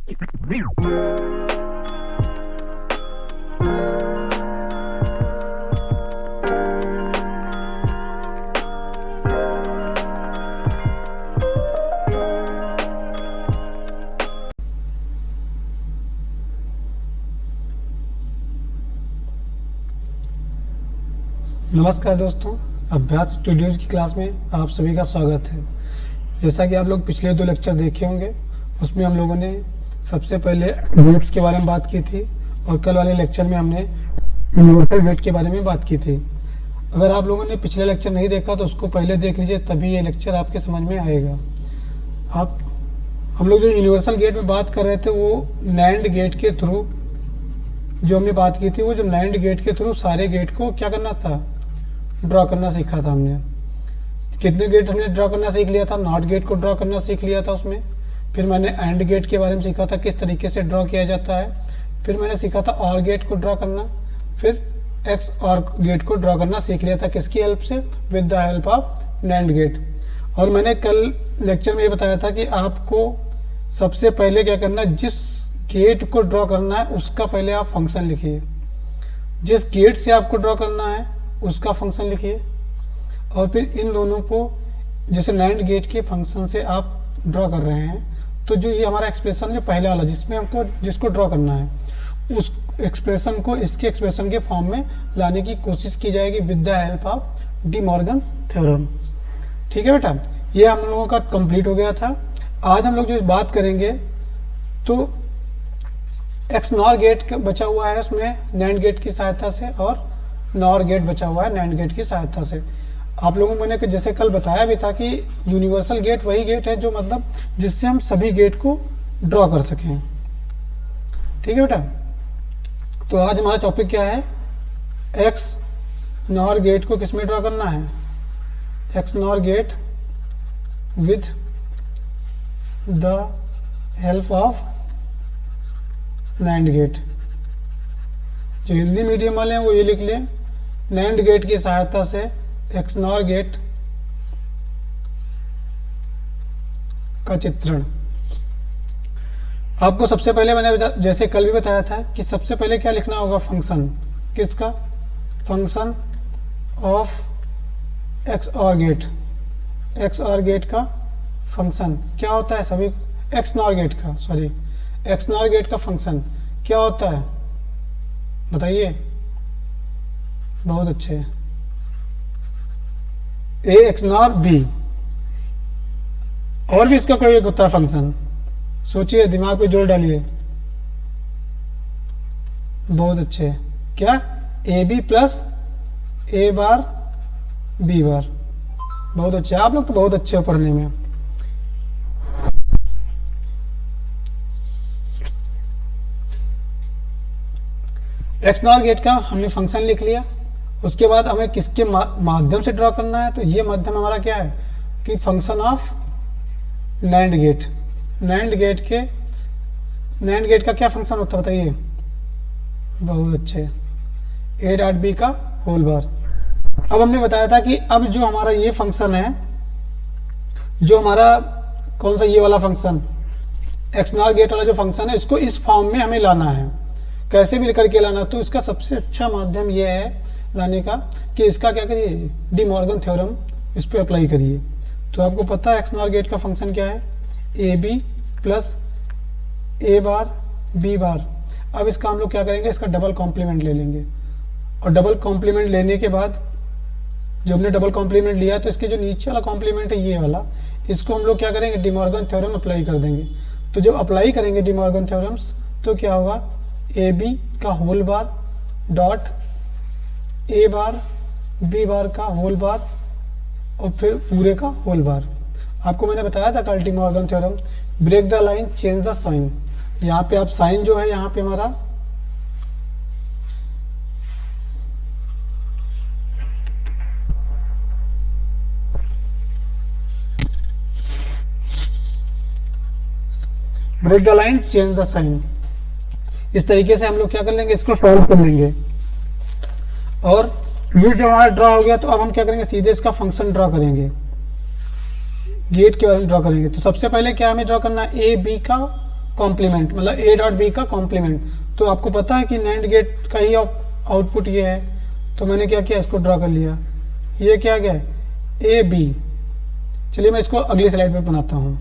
नमस्कार दोस्तों, अभ्यास स्टूडियोज की क्लास में आप सभी का स्वागत है। जैसा कि आप लोग पिछले 2 लेक्चर देखे होंगे, उसमें हम लोगों ने सबसे पहले वेट्स के बारे में बात की थी और कल वाले लेक्चर में हमने यूनिवर्सल वेट के बारे में बात की थी। अगर आप लोगों ने पिछले लेक्चर नहीं देखा तो उसको पहले देख लीजिए, तभी ये लेक्चर आपके समझ में आएगा। हम लोग जो यूनिवर्सल गेट में बात कर रहे थे वो नैंड गेट के थ्रू जो हमने बात की थी, वो जो नैंड गेट के थ्रू सारे गेट को क्या करना था, ड्रॉ करना सीखा था हमने। कितने गेट हमने ड्रॉ करना सीख लिया था, नॉट गेट को ड्रॉ करना सीख लिया था उसमें। फिर मैंने एंड गेट के बारे में सीखा था, किस तरीके से ड्रॉ किया जाता है। फिर मैंने सीखा था और गेट को ड्रॉ करना। फिर एक्स और गेट को ड्रॉ करना सीख लिया था, किसकी हेल्प से, with the help of NAND gate. और मैंने कल लेक्चर में ये बताया था कि आपको सबसे पहले क्या करना है, जिस गेट को ड्रॉ करना है उसका पहले आप फंक्शन लिखिए। जिस गेट से आपको ड्रॉ करना है उसका फंक्शन लिखिए, और फिर इन दोनों को जैसे नैंड गेट के फंक्शन से आप ड्रॉ कर रहे हैं, तो जो ये हमारा एक्सप्रेशन जो पहले वाला जिसमें हमको जिसको ड्रॉ करना है, उस एक्सप्रेशन को इसके एक्सप्रेशन के फॉर्म में लाने की कोशिश की जाएगी with the help of D Morgan theorem. ठीक है बेटा, ये हम लोगों का कंप्लीट हो गया था। आज हम लोग जो बात करेंगे तो एक्स नॉर गेट बचा हुआ है उसमें नैंड गेट की सहायता से, और नॉर गेट बचा हुआ है नैंड गेट की सहायता से। आप लोगों को मैंने जैसे कल बताया भी था कि यूनिवर्सल गेट वही गेट है जो मतलब जिससे हम सभी गेट को ड्रॉ कर सकें। ठीक है बेटा, तो आज हमारा टॉपिक क्या है, एक्स नॉर गेट को किस में ड्रॉ करना है, XNOR gate with the help of NAND gate. जो हिंदी मीडियम वाले हैं वो ये लिख लें, नैंड गेट की सहायता से एक्स नॉर गेट का चित्रण। आपको सबसे पहले मैंने जैसे कल भी बताया था कि सबसे पहले क्या लिखना होगा, फंक्शन। किसका, फंक्शन ऑफ एक्स और गेट। एक्स और गेट का फंक्शन क्या होता है, सभी एक्स नॉर गेट का, सॉरी एक्स नॉर गेट का फंक्शन क्या होता है बताइए। बहुत अच्छे, ए एक्स नॉर बी। और भी इसका कोई एक होता है फंक्शन, सोचिए, दिमाग पे जोर डालिए। बहुत अच्छे, क्या, A B plus A bar B bar. बहुत अच्छे, आप लोग तो बहुत अच्छे हो पढ़ने में। एक्स नॉर गेट का हमने फंक्शन लिख लिया। उसके बाद हमें किसके माध्यम से ड्रॉ करना है, तो ये माध्यम हमारा क्या है कि function of NAND gate. NAND gate का क्या फंक्शन होता है बताइए। बहुत अच्छे, ए डॉट बी का होल बार। अब हमने बताया था कि अब जो हमारा ये फंक्शन है, जो हमारा कौन सा ये वाला फंक्शन एक्स नॉर गेट वाला जो फंक्शन है, इसको इस फॉर्म में हमें लाना है। कैसे भी करके लाना, तो इसका सबसे अच्छा माध्यम यह है लाने का कि इसका क्या करिए, डी मॉर्गन थ्योरम इस पे अप्लाई करिए। तो आपको पता है एक्स नॉर गेट का फंक्शन क्या है, A B plus A bar B bar. अब इसका हम लोग क्या करेंगे, इसका डबल कॉम्प्लीमेंट ले लेंगे, और डबल कॉम्प्लीमेंट लेने के बाद जो हमने डबल कॉम्प्लीमेंट लिया, तो इसके जो नीचे वाला कॉम्प्लीमेंट है ये वाला, इसको हम लोग क्या करेंगे, डी मॉर्गन थ्योरम अप्लाई कर देंगे। तो जब अप्लाई करेंगे डी मॉर्गन थ्योरम्स, तो क्या होगा, ए बी का whole bar dot A bar B bar का होल बार, और फिर पूरे का होल बार। आपको मैंने बताया था कल De Morgan theorem, break the line change the sign. यहाँ पे आप साइन जो है, यहाँ पे हमारा break the line change the sign. इस तरीके से हम लोग क्या कर लेंगे, इसको सॉल्व कर लेंगे। और ये जो हमारा ड्रॉ हो गया, तो अब हम क्या करेंगे, सीधे इसका फंक्शन ड्रॉ करेंगे, गेट के बारे में ड्रॉ करेंगे। तो सबसे पहले क्या हमें ड्रॉ करना है, ए बी का कॉम्प्लीमेंट, मतलब ए डॉट बी का कॉम्प्लीमेंट। तो आपको पता है कि नैंड गेट का ही आउटपुट ये है, तो मैंने क्या किया, इसको ड्रॉ कर लिया। ये क्या गया, ए बी। चलिए मैं इसको अगली स्लाइड पे बनाता हूँ।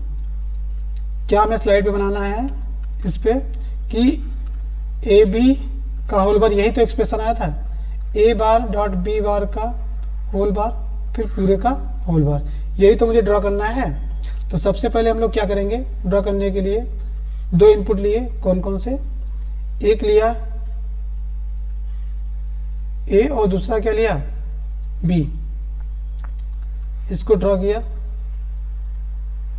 क्या हमें स्लाइड पे बनाना है इस पे कि ए बी का होल बार, यही तो एक्सप्रेशन आया था, ए बार डॉट बी बार का होल बार फिर पूरे का होल बार, यही तो मुझे ड्रॉ करना है। तो सबसे पहले हम लोग क्या करेंगे, ड्रॉ करने के लिए दो इनपुट लिए, कौन कौन से, एक लिया ए और दूसरा क्या लिया, बी। इसको ड्रॉ किया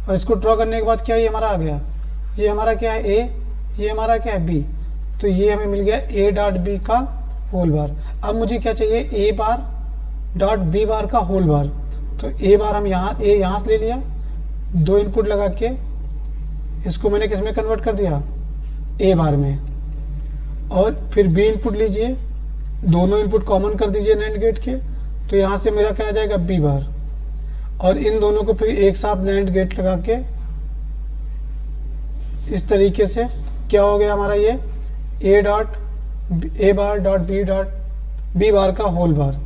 और इसको ड्रॉ करने के बाद क्या ये हमारा आ गया, ये हमारा क्या है ए, ये हमारा क्या है बी। तो ये हमें मिल गया ए डॉट बी का होल बार। अब मुझे क्या चाहिए, ए बार डॉट बी बार का होल बार। तो ए बार हम यहाँ ए यहाँ से ले लिया, दो इनपुट लगा के इसको मैंने किस में कन्वर्ट कर दिया, ए बार में। और फिर बी इनपुट लीजिए, दोनों इनपुट कॉमन कर दीजिए नैंड गेट के, तो यहाँ से मेरा क्या आ जाएगा, बी बार। और इन दोनों को फिर एक साथ नैंड गेट लगा के इस तरीके से क्या हो गया हमारा, ये ए बार डॉट बी बार का होल बार।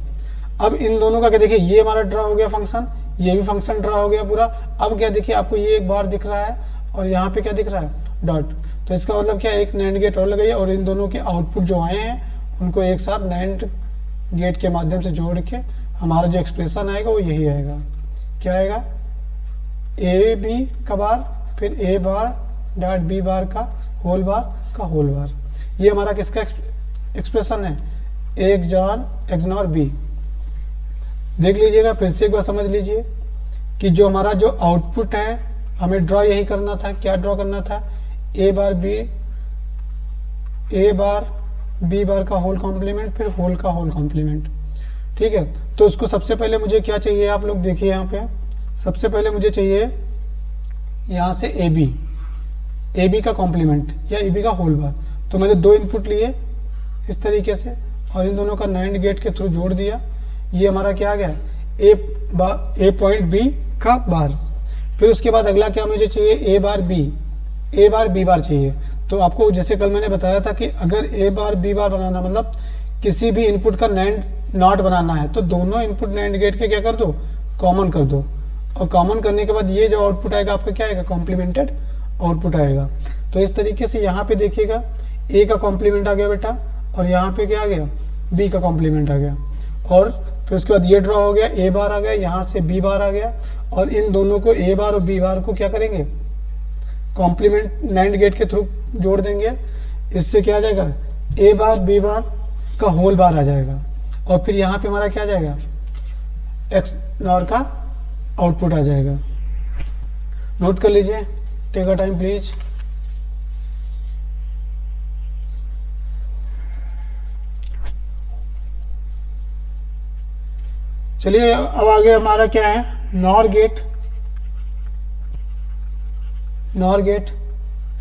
अब इन दोनों का क्या देखिए, ये हमारा ड्रा हो गया फंक्शन, ये भी फंक्शन ड्रा हो गया पूरा। अब क्या देखिए, आपको ये एक बार दिख रहा है और यहाँ पे क्या दिख रहा है, डॉट। तो इसका मतलब क्या, एक नैंड गेट और लगाइए और इन दोनों के आउटपुट जो आए हैं उनको एक साथ नैंड गेट के माध्यम से जोड़ के हमारा जो एक्सप्रेशन आएगा वो यही आएगा। क्या आएगा, ए बी का बार फिर ए बार डॉट बी बार का होल बार। ये हमारा किसका एक्सप्रेशन है, एक्स नॉर बी। देख लीजिएगा, फिर से एक बार समझ लीजिए कि जो हमारा जो आउटपुट है हमें ड्रॉ यही करना था। क्या ड्रॉ करना था, ए बार बी बार का होल कॉम्प्लीमेंट फिर होल का होल कॉम्प्लीमेंट। ठीक है, तो उसको सबसे पहले मुझे क्या चाहिए, आप लोग देखिए यहाँ पे, सबसे पहले मुझे चाहिए यहाँ से ए बी का कॉम्प्लीमेंट या ए बी का होल बार। तो मैंने दो इनपुट लिए इस तरीके से और इन दोनों का नैंड गेट के थ्रू जोड़ दिया। ये हमारा क्या आ गया, ए पॉइंट बी का बार। फिर उसके बाद अगला क्या मुझे चाहिए, ए बार बी बार चाहिए। तो आपको जैसे कल मैंने बताया था कि अगर ए बार बी बार बनाना मतलब किसी भी इनपुट का नैंड नॉट बनाना है तो दोनों इनपुट नैंड गेट के क्या कर दो, कॉमन कर दो। और कॉमन करने के बाद ये जो आउटपुट आएगा आपका क्या आएगा, कॉम्प्लीमेंटेड आउटपुट आएगा। तो इस तरीके से यहाँ पे देखिएगा, ए का कॉम्प्लीमेंट आ गया बेटा और यहाँ पे क्या आ गया, बी का कॉम्प्लीमेंट आ गया। और फिर उसके बाद ये ड्रॉ हो गया, ए बार आ गया, यहाँ से बी बार आ गया और इन दोनों को ए बार और बी बार को क्या करेंगे, कॉम्प्लीमेंट नैंड गेट के थ्रू जोड़ देंगे। इससे क्या आ जाएगा, ए बार बी बार का होल बार आ जाएगा। और फिर यहाँ पे हमारा क्या आ जाएगा, एक्स नॉर का आउटपुट आ जाएगा। नोट कर लीजिए, टेक अ टाइम प्लीज। चलिए अब आगे हमारा क्या है, NOR gate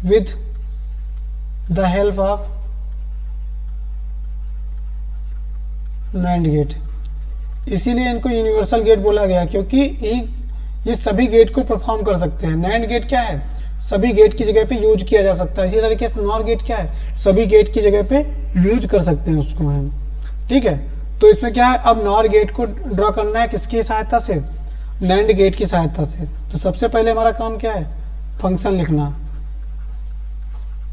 with the help of NAND gate. इसीलिए इनको यूनिवर्सल गेट बोला गया क्योंकि ये सभी गेट को परफॉर्म कर सकते हैं। नैंड गेट क्या है, सभी गेट की जगह पे यूज किया जा सकता है। इसी तरीके से नॉर गेट क्या है, सभी गेट की जगह पे यूज कर सकते हैं उसको हम। ठीक है, तो इसमें क्या है, अब नॉर गेट को ड्रॉ करना है किसकी सहायता से, नैंड गेट की सहायता से। तो सबसे पहले हमारा काम क्या है, फंक्शन लिखना।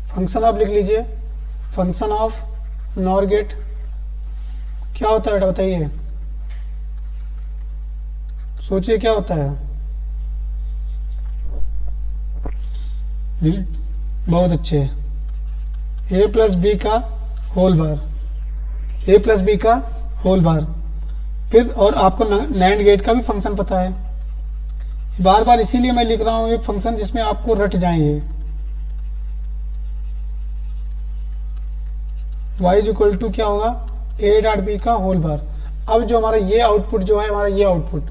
फंक्शन आप लिख लीजिए, फंक्शन ऑफ नॉर गेट क्या होता है बेटा बताइए, सोचिए क्या होता है। बहुत अच्छे, ए प्लस बी का होल बार, ए प्लस बी का होल बार। फिर और आपको नैंड गेट का भी फंक्शन पता है। बार बार इसीलिए मैं लिख रहा हूं ये फंक्शन जिसमें आपको रट जाएंगे। y इज इक्वल टू क्या होगा, ए डॉट बी का होल बार। अब जो हमारा ये आउटपुट जो है, हमारा ये आउटपुट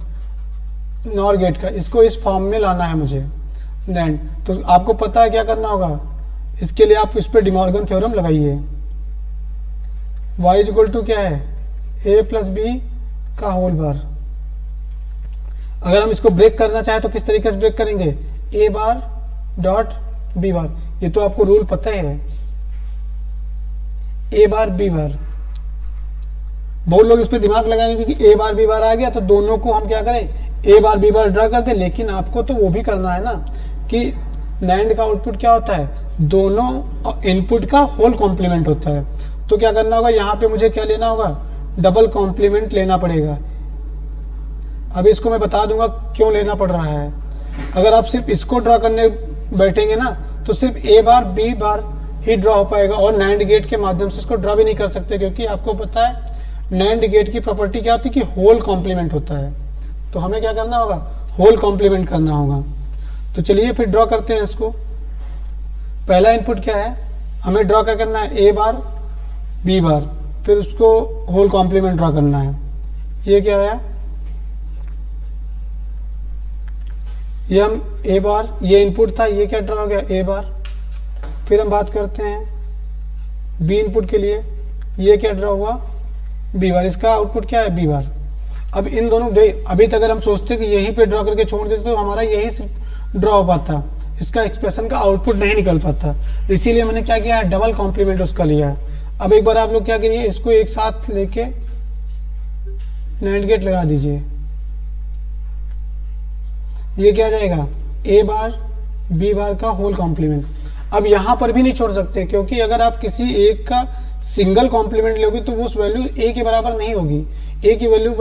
नॉर गेट का, इसको इस फॉर्म में लाना है मुझे नैंड। तो आपको पता है क्या करना होगा, इसके लिए आप इस पर डिमॉर्गन थ्योरम लगाइए। y इज इक्वल टू क्या है, ए प्लस बी का होल बार। अगर हम इसको ब्रेक करना चाहें तो किस तरीके से ब्रेक करेंगे, ए बार डॉट बी बार। ये तो आपको रूल पता ही है, ए बार बी बार। बहुत लोग इस पर दिमाग लगाएंगे कि ए बार बी बार आ गया तो दोनों को हम क्या करें, ए बार बी बार ड्रा कर दें, लेकिन आपको तो वो भी करना है ना कि नैंड का आउटपुट क्या होता है, दोनों इनपुट का होल कॉम्प्लीमेंट होता है। तो क्या करना होगा, यहाँ पे मुझे क्या लेना होगा, डबल कॉम्प्लीमेंट लेना पड़ेगा। अब इसको मैं बता दूंगा क्यों लेना पड़ रहा है। अगर आप सिर्फ इसको ड्रा करने बैठेंगे ना तो सिर्फ ए बार बी बार ही ड्रा हो पाएगा, और नैंड गेट के माध्यम से इसको ड्रा भी नहीं कर सकते, क्योंकि आपको पता है नैंड गेट की प्रॉपर्टी क्या होती है कि होल कॉम्प्लीमेंट होता है। तो हमें क्या करना होगा, होल कॉम्प्लीमेंट करना होगा। तो चलिए फिर ड्रॉ करते हैं इसको। पहला इनपुट क्या है, हमें ड्रॉ क्या करना है, ए बार बी बार, फिर उसको होल कॉम्प्लीमेंट ड्रॉ करना है। ये क्या है, ये हम ए बार, ये इनपुट था, ये क्या ड्रॉ हो गया, ए बार। फिर हम बात करते हैं बी इनपुट के लिए, ये क्या ड्रॉ हुआ, बी बार। इसका आउटपुट क्या है, बी बार। अब इन दोनों अभी तक अगर हम सोचते कि यहीं पे ड्रॉ करके छोड़ देते तो हमारा यही सिर्फ ड्रॉ हो पाता, इसका एक्सप्रेशन का आउटपुट नहीं निकल पाता। इसीलिए मैंने क्या किया है, डबल कॉम्प्लीमेंट उसका लिया है। अब एक बार आप लोग क्या करिए, इसको एक साथ लेके नैंड गेट लगा दीजिए। ये क्या जाएगा, ए बार बी बार का होल कॉम्प्लीमेंट। अब यहां पर भी नहीं छोड़ सकते, क्योंकि अगर आप किसी एक का सिंगल कॉम्प्लीमेंट लोगे तो वो वैल्यू ए के बराबर नहीं होगी। ए की वैल्यू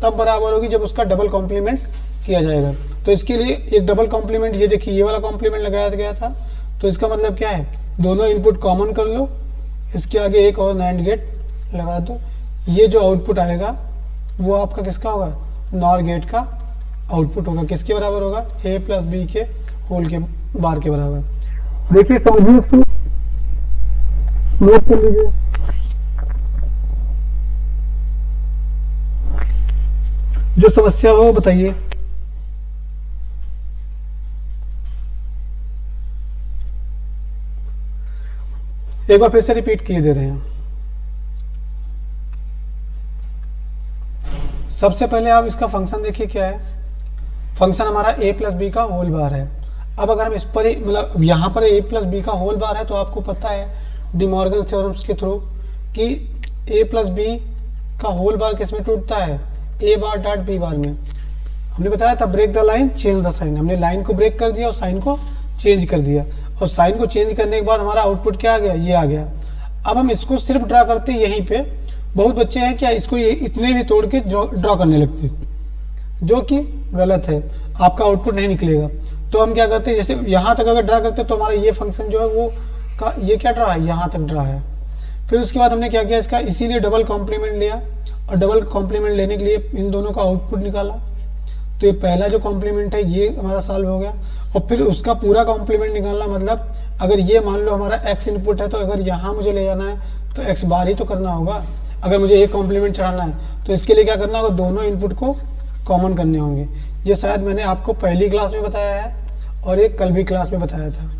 तब बराबर होगी जब उसका डबल कॉम्प्लीमेंट किया जाएगा। तो इसके लिए एक डबल कॉम्प्लीमेंट, ये देखिए ये वाला कॉम्प्लीमेंट लगाया गया था, तो इसका मतलब क्या है, दोनों इनपुट कॉमन कर लो, इसके आगे एक और नैंड गेट लगा दो। ये जो आउटपुट आएगा वो आपका किसका होगा, नॉर गेट का आउटपुट होगा। किसके बराबर होगा, ए प्लस बी के होल के बार के बराबर। देखिए समझिए इसको, नोट कर लीजिए। जो समस्या हो वो बताइए। एक बार फिर से रिपीट किए दे रहे हैं। सबसे पहले आप इसका फंक्शन देखिए क्या है, फंक्शन हमारा ए प्लस बी का होल बार है। अब अगर हम इस पर मतलब यहाँ पर ए प्लस बी का होल बार है तो आपको पता है डी मॉर्गन थ्योरम्स के थ्रू कि ए प्लस बी का होल बार किस में टूटता है, A bar dot B bar में। हमने बताया था break the line change the sign, हमने लाइन को ब्रेक कर दिया और साइन को चेंज कर दिया, और साइन को चेंज करने के बाद हमारा आउटपुट क्या आ गया, ये आ गया। अब हम इसको सिर्फ ड्रा करते यहीं पे। बहुत बच्चे हैं क्या इसको ये इतने भी तोड़ के ड्रॉ करने लगते, जो कि गलत है, आपका आउटपुट नहीं निकलेगा। तो हम क्या करते हैं, जैसे यहाँ तक अगर ड्रा करते तो हमारा ये फंक्शन जो है वो का ये क्या ड्रा है, यहाँ तक ड्रा है। फिर उसके बाद हमने क्या किया, इसका इसीलिए डबल कॉम्प्लीमेंट लिया, और डबल कॉम्प्लीमेंट लेने के लिए इन दोनों का आउटपुट निकाला। तो ये पहला जो कॉम्प्लीमेंट है ये हमारा सॉल्व हो गया, और फिर उसका पूरा कॉम्प्लीमेंट निकालना, मतलब अगर ये मान लो हमारा x इनपुट है तो अगर यहाँ मुझे ले जाना है तो x बार ही तो करना होगा। अगर मुझे एक कॉम्प्लीमेंट चढ़ाना है तो इसके लिए क्या करना होगा, दोनों इनपुट को कॉमन करने होंगे। ये शायद मैंने आपको पहली क्लास में बताया है और एक कल भी क्लास में बताया था।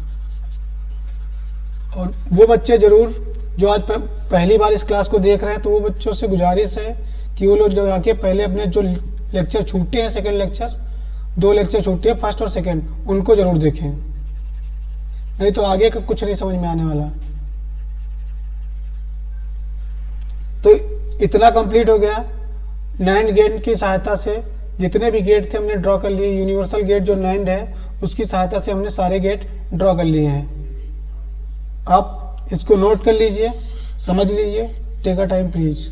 और वो बच्चे जरूर जो आज पहली बार इस क्लास को देख रहे हैं, तो वो बच्चों से गुजारिश है कि वो लोग जो आके पहले अपने जो लेक्चर छूटे हैं, सेकंड लेक्चर 2 लेक्चर छूटे हैं, फर्स्ट और सेकंड, उनको जरूर देखें, नहीं तो आगे का कुछ नहीं समझ में आने वाला। तो इतना कंप्लीट हो गया। नैंड गेट की सहायता से जितने भी गेट थे हमने ड्रॉ कर लिए। यूनिवर्सल गेट जो नैंड है उसकी सहायता से हमने सारे गेट ड्रॉ कर लिए हैं। आप इसको नोट कर लीजिए, समझ लीजिए, टेक अ टाइम प्लीज।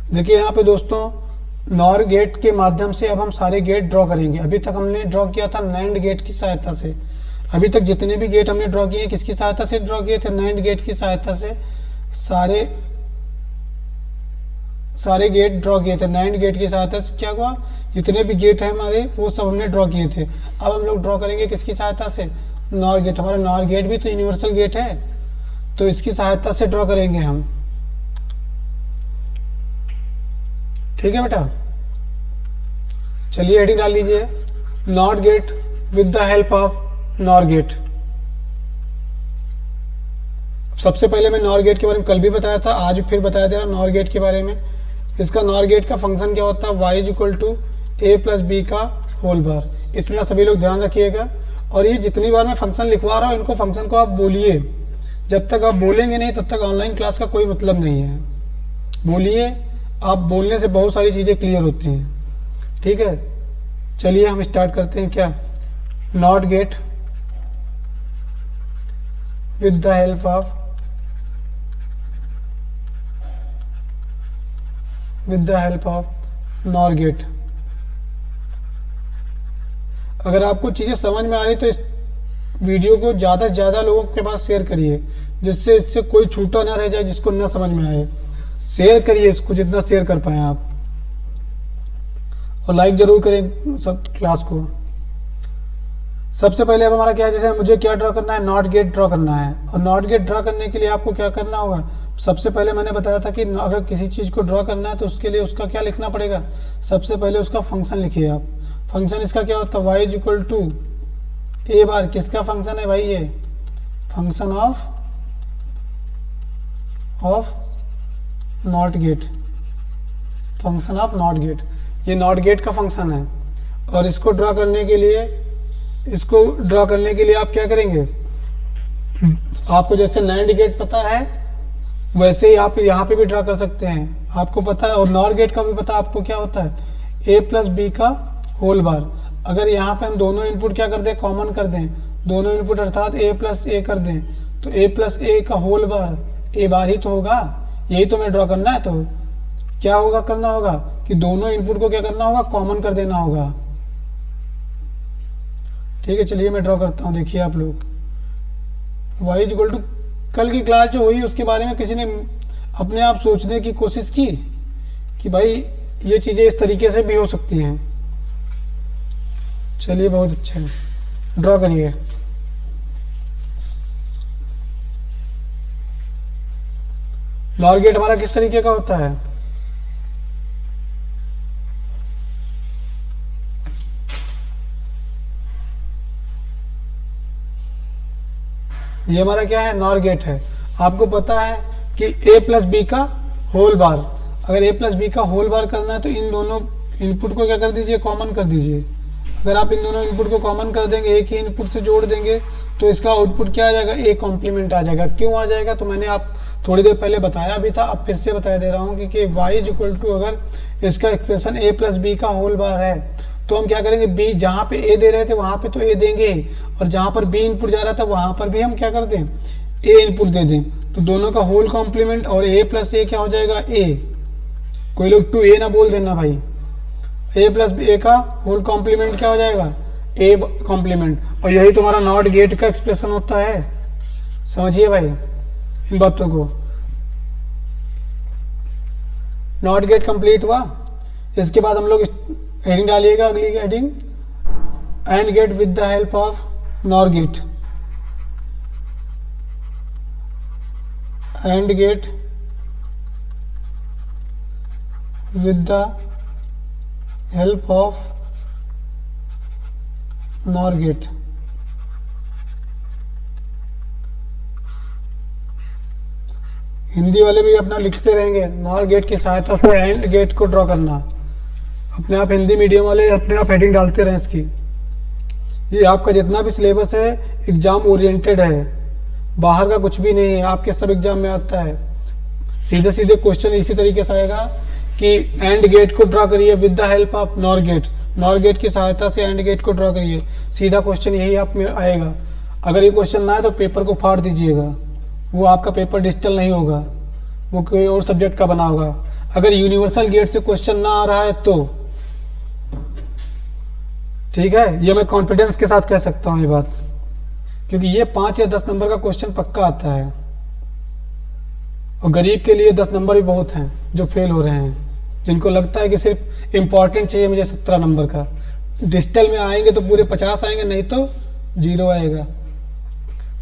देखिए यहाँ पे दोस्तों, नॉर गेट के माध्यम से अब हम सारे गेट ड्रॉ करेंगे। अभी तक हमने ड्रॉ किया था नैंड गेट की सहायता से। अभी तक जितने भी गेट हमने ड्रॉ किए किसकी सहायता से ड्रॉ किए थे, नैंड गेट की सहायता से सारे गेट ड्रॉ किए थे। नैंड गेट की सहायता से क्या हुआ, जितने भी गेट है हमारे वो सब हमने ड्रॉ किए थे। अब हम लोग ड्रॉ करेंगे किसकी सहायता से, नॉर गेट। हमारा नॉर गेट भी तो यूनिवर्सल गेट है, तो इसकी सहायता से ड्रॉ करेंगे हम। ठीक है बेटा, चलिए हेडिंग डाल लीजिए, NOT gate with the help of NOR gate. सबसे पहले मैं नॉर गेट के बारे में कल भी बताया था, आज फिर बताया दे रहा नॉर गेट के बारे में। इसका नॉर गेट का फंक्शन क्या होता है, Y is equal to A plus B का होल बार। इतना सभी लोग ध्यान रखिएगा। और ये जितनी बार मैं फंक्शन लिखवा रहा हूँ इनको फंक्शन को आप बोलिए, जब तक आप बोलेंगे नहीं तब तक ऑनलाइन क्लास का कोई मतलब नहीं है। बोलिए, आप बोलने से बहुत सारी चीज़ें क्लियर होती हैं। ठीक है, चलिए हम स्टार्ट करते हैं। क्या, NOT gate with the help of NOR gate. अगर आपको चीज़ें समझ में आ रही तो इस वीडियो को ज़्यादा से ज़्यादा लोगों के पास शेयर करिए, जिससे इससे कोई छूटा ना रह जाए जिसको ना समझ में आए। शेयर करिए इसको जितना शेयर कर पाए आप, और लाइक जरूर करें सब क्लास को। सबसे पहले अब हमारा क्या है, जैसे मुझे क्या ड्रॉ करना है, नॉट गेट ड्रॉ करना है। और नॉट गेट ड्रॉ करने के लिए आपको क्या करना होगा, सबसे पहले मैंने बताया था कि अगर किसी चीज़ को ड्रॉ करना है तो उसके लिए उसका क्या लिखना पड़ेगा, सबसे पहले उसका फंक्शन लिखिए आप। फंक्शन इसका क्या होता है, वाई इज इक्वल टू ए बार, किसका फंक्शन है भाई, ये function of not gate, function of not gate, ये नॉट गेट का फंक्शन है। और इसको ड्रॉ करने के लिए आप क्या करेंगे, आपको जैसे नैंड गेट पता है वैसे ही आप यहाँ पे भी ड्रॉ कर सकते हैं, आपको पता है। और नॉर गेट का भी पता है आपको क्या होता है, ए प्लस बी का होल बार। अगर यहाँ पे हम दोनों इनपुट क्या कर दें, कॉमन कर दें, दोनों इनपुट अर्थात ए प्लस ए कर दें, तो ए प्लस ए का होल बार ए बार ही तो होगा। यही तो मैं ड्रॉ करना है। तो क्या होगा, करना होगा कि दोनों इनपुट को क्या करना होगा, कॉमन कर देना होगा। ठीक है, चलिए मैं ड्रॉ करता हूँ, देखिए आप लोग। वाई इज इक्वल टू, कल की क्लास जो हुई उसके बारे में किसी ने अपने आप सोचने की कोशिश की कि भाई ये चीज़ें इस तरीके से भी हो सकती हैं। चलिए बहुत अच्छा है, ड्रॉ करिए। नॉर गेट हमारा किस तरीके का होता है, ये हमारा क्या है, नॉर गेट है। आपको पता है कि ए प्लस बी का होल बार, अगर ए प्लस बी का होल बार करना है तो इन दोनों इनपुट को क्या कर दीजिए, कॉमन कर दीजिए। अगर आप इन दोनों इनपुट को कॉमन कर देंगे, एक ही इनपुट से जोड़ देंगे, तो इसका आउटपुट क्या आ जाएगा, ए कॉम्प्लीमेंट आ जाएगा। क्यों आ जाएगा, तो मैंने आप थोड़ी देर पहले बताया भी था, अब फिर से बता दे रहा हूँ कि वाई इज इक्वल टू, अगर इसका एक्सप्रेशन ए प्लस बी का होल बार है तो हम क्या करेंगे, बी जहाँ पे ए दे रहे थे वहां पे तो ए देंगे, और जहां पर बी इनपुट जा रहा था वहां पर भी हम क्या कर दें, ए इनपुट दे दें। तो दोनों का होल कॉम्प्लीमेंट, और ए प्लस ए क्या हो जाएगा, ए। कोई लोग टू ए ना बोल देना भाई, ए प्लस ए का होल कॉम्प्लीमेंट क्या हो जाएगा, ए कॉम्प्लीमेंट। और यही तुम्हारा नॉट गेट का एक्सप्रेशन होता है। समझिए भाई इन बातों को। नॉट गेट कंप्लीट हुआ, इसके बाद हम लोग हेडिंग डालिएगा, अगली heading, AND gate with the help of NOR gate. AND gate with the help of NOR gate. Hindi वाले भी अपना लिखते रहेंगे, नॉर गेट की सहायता से एंड गेट को ड्रॉ करना। अपने आप हिंदी मीडियम वाले अपने आप हेडिंग डालते रहें इसकी। ये आपका जितना भी सिलेबस है एग्जाम ओरिएंटेड है, बाहर का कुछ भी नहीं है, आपके सब एग्जाम में आता है। सीधे सीधे क्वेश्चन इसी तरीके से आएगा कि एंड गेट को ड्रॉ करिए with the help of NOR gate, NOR gate की सहायता से एंड गेट को ड्रॉ करिए। सीधा क्वेश्चन यही आप में आएगा। अगर ये क्वेश्चन ना आए तो पेपर को फाड़ दीजिएगा, वो आपका पेपर डिजिटल नहीं होगा, वो कोई और सब्जेक्ट का बना होगा। अगर यूनिवर्सल गेट से क्वेश्चन ना आ रहा है तो ठीक है, ये मैं कॉन्फिडेंस के साथ कह सकता हूं ये बात, क्योंकि ये 5 या 10 नंबर का क्वेश्चन पक्का आता है। और गरीब के लिए 10 नंबर भी बहुत हैं जो फेल हो रहे हैं, जिनको लगता है कि सिर्फ इंपॉर्टेंट चाहिए मुझे 17 नंबर का। डिजिटल में आएंगे तो पूरे 50 आएंगे, नहीं तो 0 आएगा।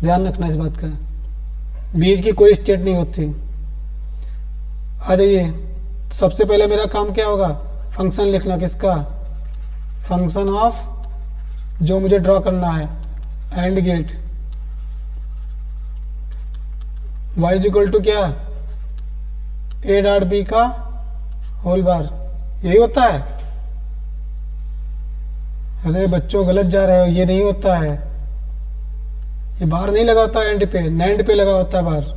ध्यान रखना इस बात का, बीच की कोई स्टेट नहीं होती। आ जाइए, सबसे पहले मेरा काम क्या होगा, फंक्शन लिखना। किसका, फंक्शन ऑफ जो मुझे ड्रॉ करना है, AND gate Y is equal to क्या, ए डॉट बी का होल बार, यही होता है। अरे बच्चों गलत जा रहे हो, ये नहीं होता है, ये बार नहीं लगा होता एंड पे, नैंड पे लगा होता है बार।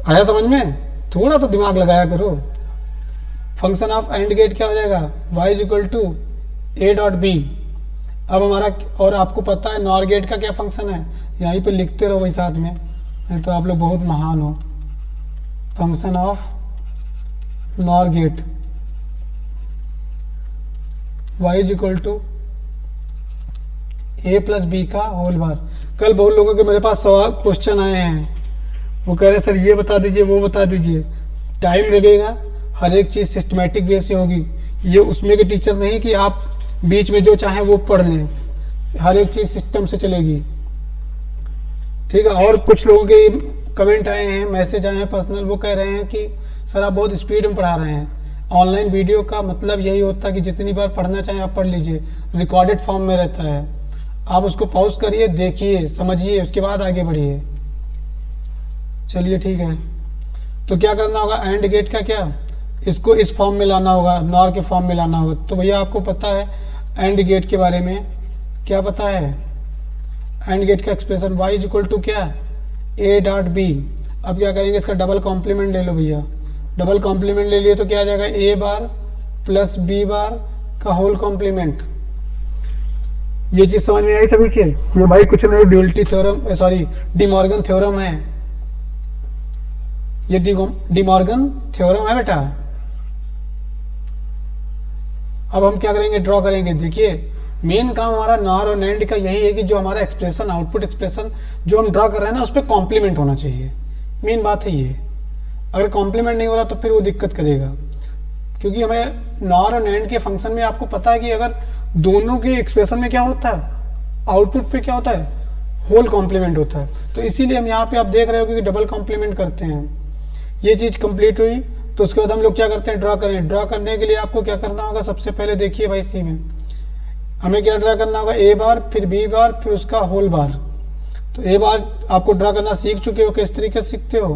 आया समझ में? थोड़ा तो दिमाग लगाया करो। फंक्शन ऑफ एंड गेट क्या हो जाएगा, y is equal to A dot B. अब हमारा, और आपको पता है नॉर गेट का क्या फंक्शन है, यहीं पे लिखते रहो भाई साथ में, नहीं तो आप लोग बहुत महान हो। Function of NOR gate y is equal to A plus B का होल बार। कल बहुत लोगों के मेरे पास सवाल क्वेश्चन आए हैं, वो कह रहे सर ये बता दीजिए वो बता दीजिए। टाइम लगेगा, हर एक चीज़ सिस्टमेटिक वे से होगी। ये उसमें के टीचर नहीं कि आप बीच में जो चाहें वो पढ़ लें, हर एक चीज़ सिस्टम से चलेगी, ठीक है। और कुछ लोगों के कमेंट आए हैं, मैसेज आए हैं पर्सनल, वो कह रहे हैं कि सर आप बहुत स्पीड में पढ़ा रहे हैं। ऑनलाइन वीडियो का मतलब यही होता है कि जितनी बार पढ़ना चाहें आप पढ़ लीजिए, रिकॉर्डेड फॉर्म में रहता है। आप उसको पॉज करिए, देखिए, समझिए, उसके बाद आगे बढ़िए। चलिए ठीक है, तो क्या करना होगा, एंड गेट का क्या, इसको इस फॉर्म में लाना होगा, नॉर के फॉर्म में लाना होगा। तो भैया आपको पता है एंड गेट के बारे में क्या पता है, एंड गेट का expression y is equal to क्या, a डॉट बी। अब क्या करेंगे, इसका डबल कॉम्प्लीमेंट ले लो भैया। डबल कॉम्प्लीमेंट ले लिए तो क्या आ जाएगा, a बार प्लस b बार का होल कॉम्प्लीमेंट। ये चीज समझ में आई सभी के? ये भाई कुछ नहीं, duality theorem, sorry D Morgan theorem है, ये डी मॉर्गन थ्योरम है बेटा। अब हम क्या करेंगे, ड्रॉ करेंगे। देखिए मेन काम हमारा नॉर और नैंड का यही है कि जो हमारा एक्सप्रेशन, आउटपुट एक्सप्रेशन जो हम ड्रॉ कर रहे हैं ना, उस पर कॉम्प्लीमेंट होना चाहिए। मेन बात है ये, अगर कॉम्प्लीमेंट नहीं हो रहा तो फिर वो दिक्कत करेगा। क्योंकि हमें नॉर और नैंड के फंक्शन में आपको पता है कि अगर दोनों के एक्सप्रेशन में क्या होता है, आउटपुट पे क्या होता है, होल कॉम्प्लीमेंट होता है। तो इसीलिए हम यहाँ पे आप देख रहे हो कि डबल कॉम्प्लीमेंट करते हैं। ये चीज़ कंप्लीट हुई तो उसके बाद हम लोग क्या करते हैं, ड्रॉ करें। ड्रॉ करने के लिए आपको क्या करना होगा, सबसे पहले देखिए भाई सी में हमें क्या ड्रा करना होगा, ए बार फिर बी बार फिर उसका होल बार। तो ए बार आपको ड्रा करना सीख चुके हो, किस तरीके से सीखते हो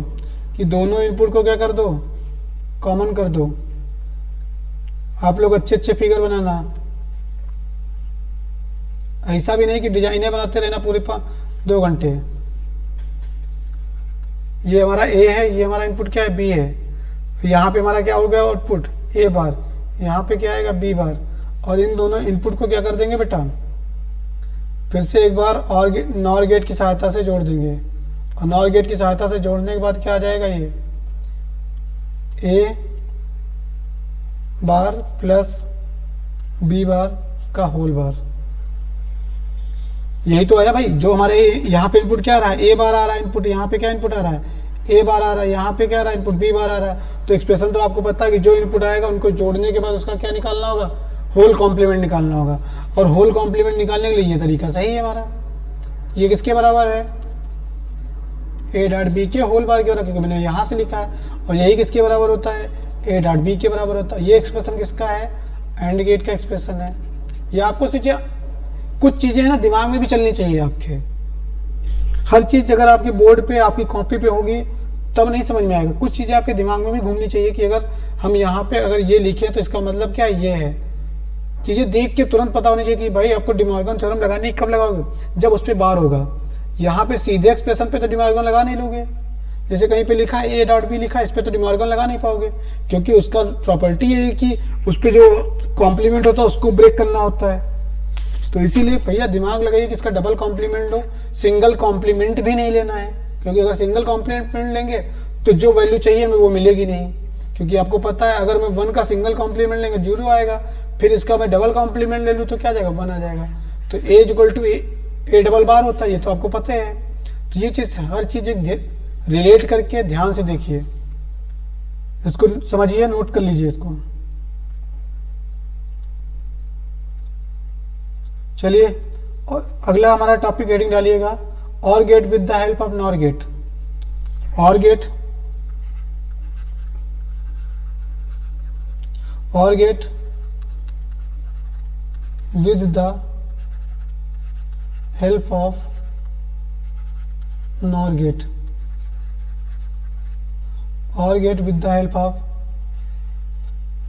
कि दोनों इनपुट को क्या कर दो, कॉमन कर दो। आप लोग अच्छे अच्छे फिगर बनाना, ऐसा भी नहीं कि डिजाइने बनाते रहना पूरे 2 घंटे। ये हमारा ए है, ये हमारा इनपुट क्या है, बी है। यहाँ पे हमारा क्या हो गया आउटपुट, ए बार, यहाँ पे क्या आएगा, बी बार। और इन दोनों इनपुट को क्या कर देंगे बेटा, फिर से एक बार और नॉर गेट की सहायता से जोड़ देंगे। और नॉर गेट की सहायता से जोड़ने के बाद क्या आ जाएगा, ये ए बार प्लस बी बार का होल बार। यही तो आया भाई, जो हमारे यहाँ पे इनपुट क्या आ रहा है, ए बार आ रहा है इनपुट, यहाँ पे क्या इनपुट आ रहा है, ए बार आ रहा है, यहाँ पे क्या आ रहा है इनपुट, बी बार आ रहा है। तो एक्सप्रेशन तो आपको पता है कि जो इनपुट आएगा उनको जोड़ने के बाद उसका क्या निकालना होगा, होल कॉम्प्लीमेंट निकालना होगा। और होल कॉम्प्लीमेंट निकालने के लिए ये तरीका सही है हमारा। ये किसके बराबर है, ए डॉट बी के होल बार के बराबर, क्योंकि मैंने यहाँ से लिखा है। और यही किसके बराबर होता है, ए डॉट बी के बराबर होता है। ये एक्सप्रेशन किसका है, एंड गेट का एक्सप्रेशन है। ये आपको सोचिए, कुछ चीज़ें ना दिमाग में भी चलनी चाहिए आपके। हर चीज़ अगर आपके बोर्ड पे, आपकी कॉपी पे होगी तब नहीं समझ में आएगा। कुछ चीज़ें आपके दिमाग में भी घूमनी चाहिए कि अगर हम यहाँ पे अगर ये लिखे तो इसका मतलब क्या ये है। चीज़ें देख के तुरंत पता होनी चाहिए कि भाई आपको डी मॉर्गन थ्योरम लगानी कब लगाओगे, जब उस पर बार होगा। यहाँ पे सीधे एक्सप्रेशन पे तो डी मॉर्गन लगा नहीं लोगे। जैसे कहीं पे लिखा है ए डॉट बी लिखा है, इस पर तो डी मॉर्गन लगा नहीं पाओगे, क्योंकि उसका प्रॉपर्टी है कि उस पर जो कॉम्प्लीमेंट होता है उसको ब्रेक करना होता है। तो इसीलिए भैया दिमाग लगाइए कि इसका डबल कॉम्प्लीमेंट लो, सिंगल कॉम्प्लीमेंट भी नहीं लेना है। क्योंकि अगर सिंगल कॉम्प्लीमेंट लेंगे तो जो वैल्यू चाहिए हमें वो मिलेगी नहीं। क्योंकि आपको पता है अगर मैं 1 का सिंगल कॉम्प्लीमेंट लेंगे 0 आएगा, फिर इसका मैं डबल कॉम्प्लीमेंट ले लूँ तो क्या जाएगा, 1 आ जाएगा। तो ए इक्वल टू ए डबल बार होता है, ये तो आपको पता है। तो ये चीज़ हर चीज़ रिलेट करके ध्यान से देखिए, इसको समझिए, नोट कर लीजिए इसको। चलिए और अगला हमारा टॉपिक हेडिंग डालिएगा, OR gate with the help of NOR gate. OR gate with the help of NOR gate, OR gate with the help of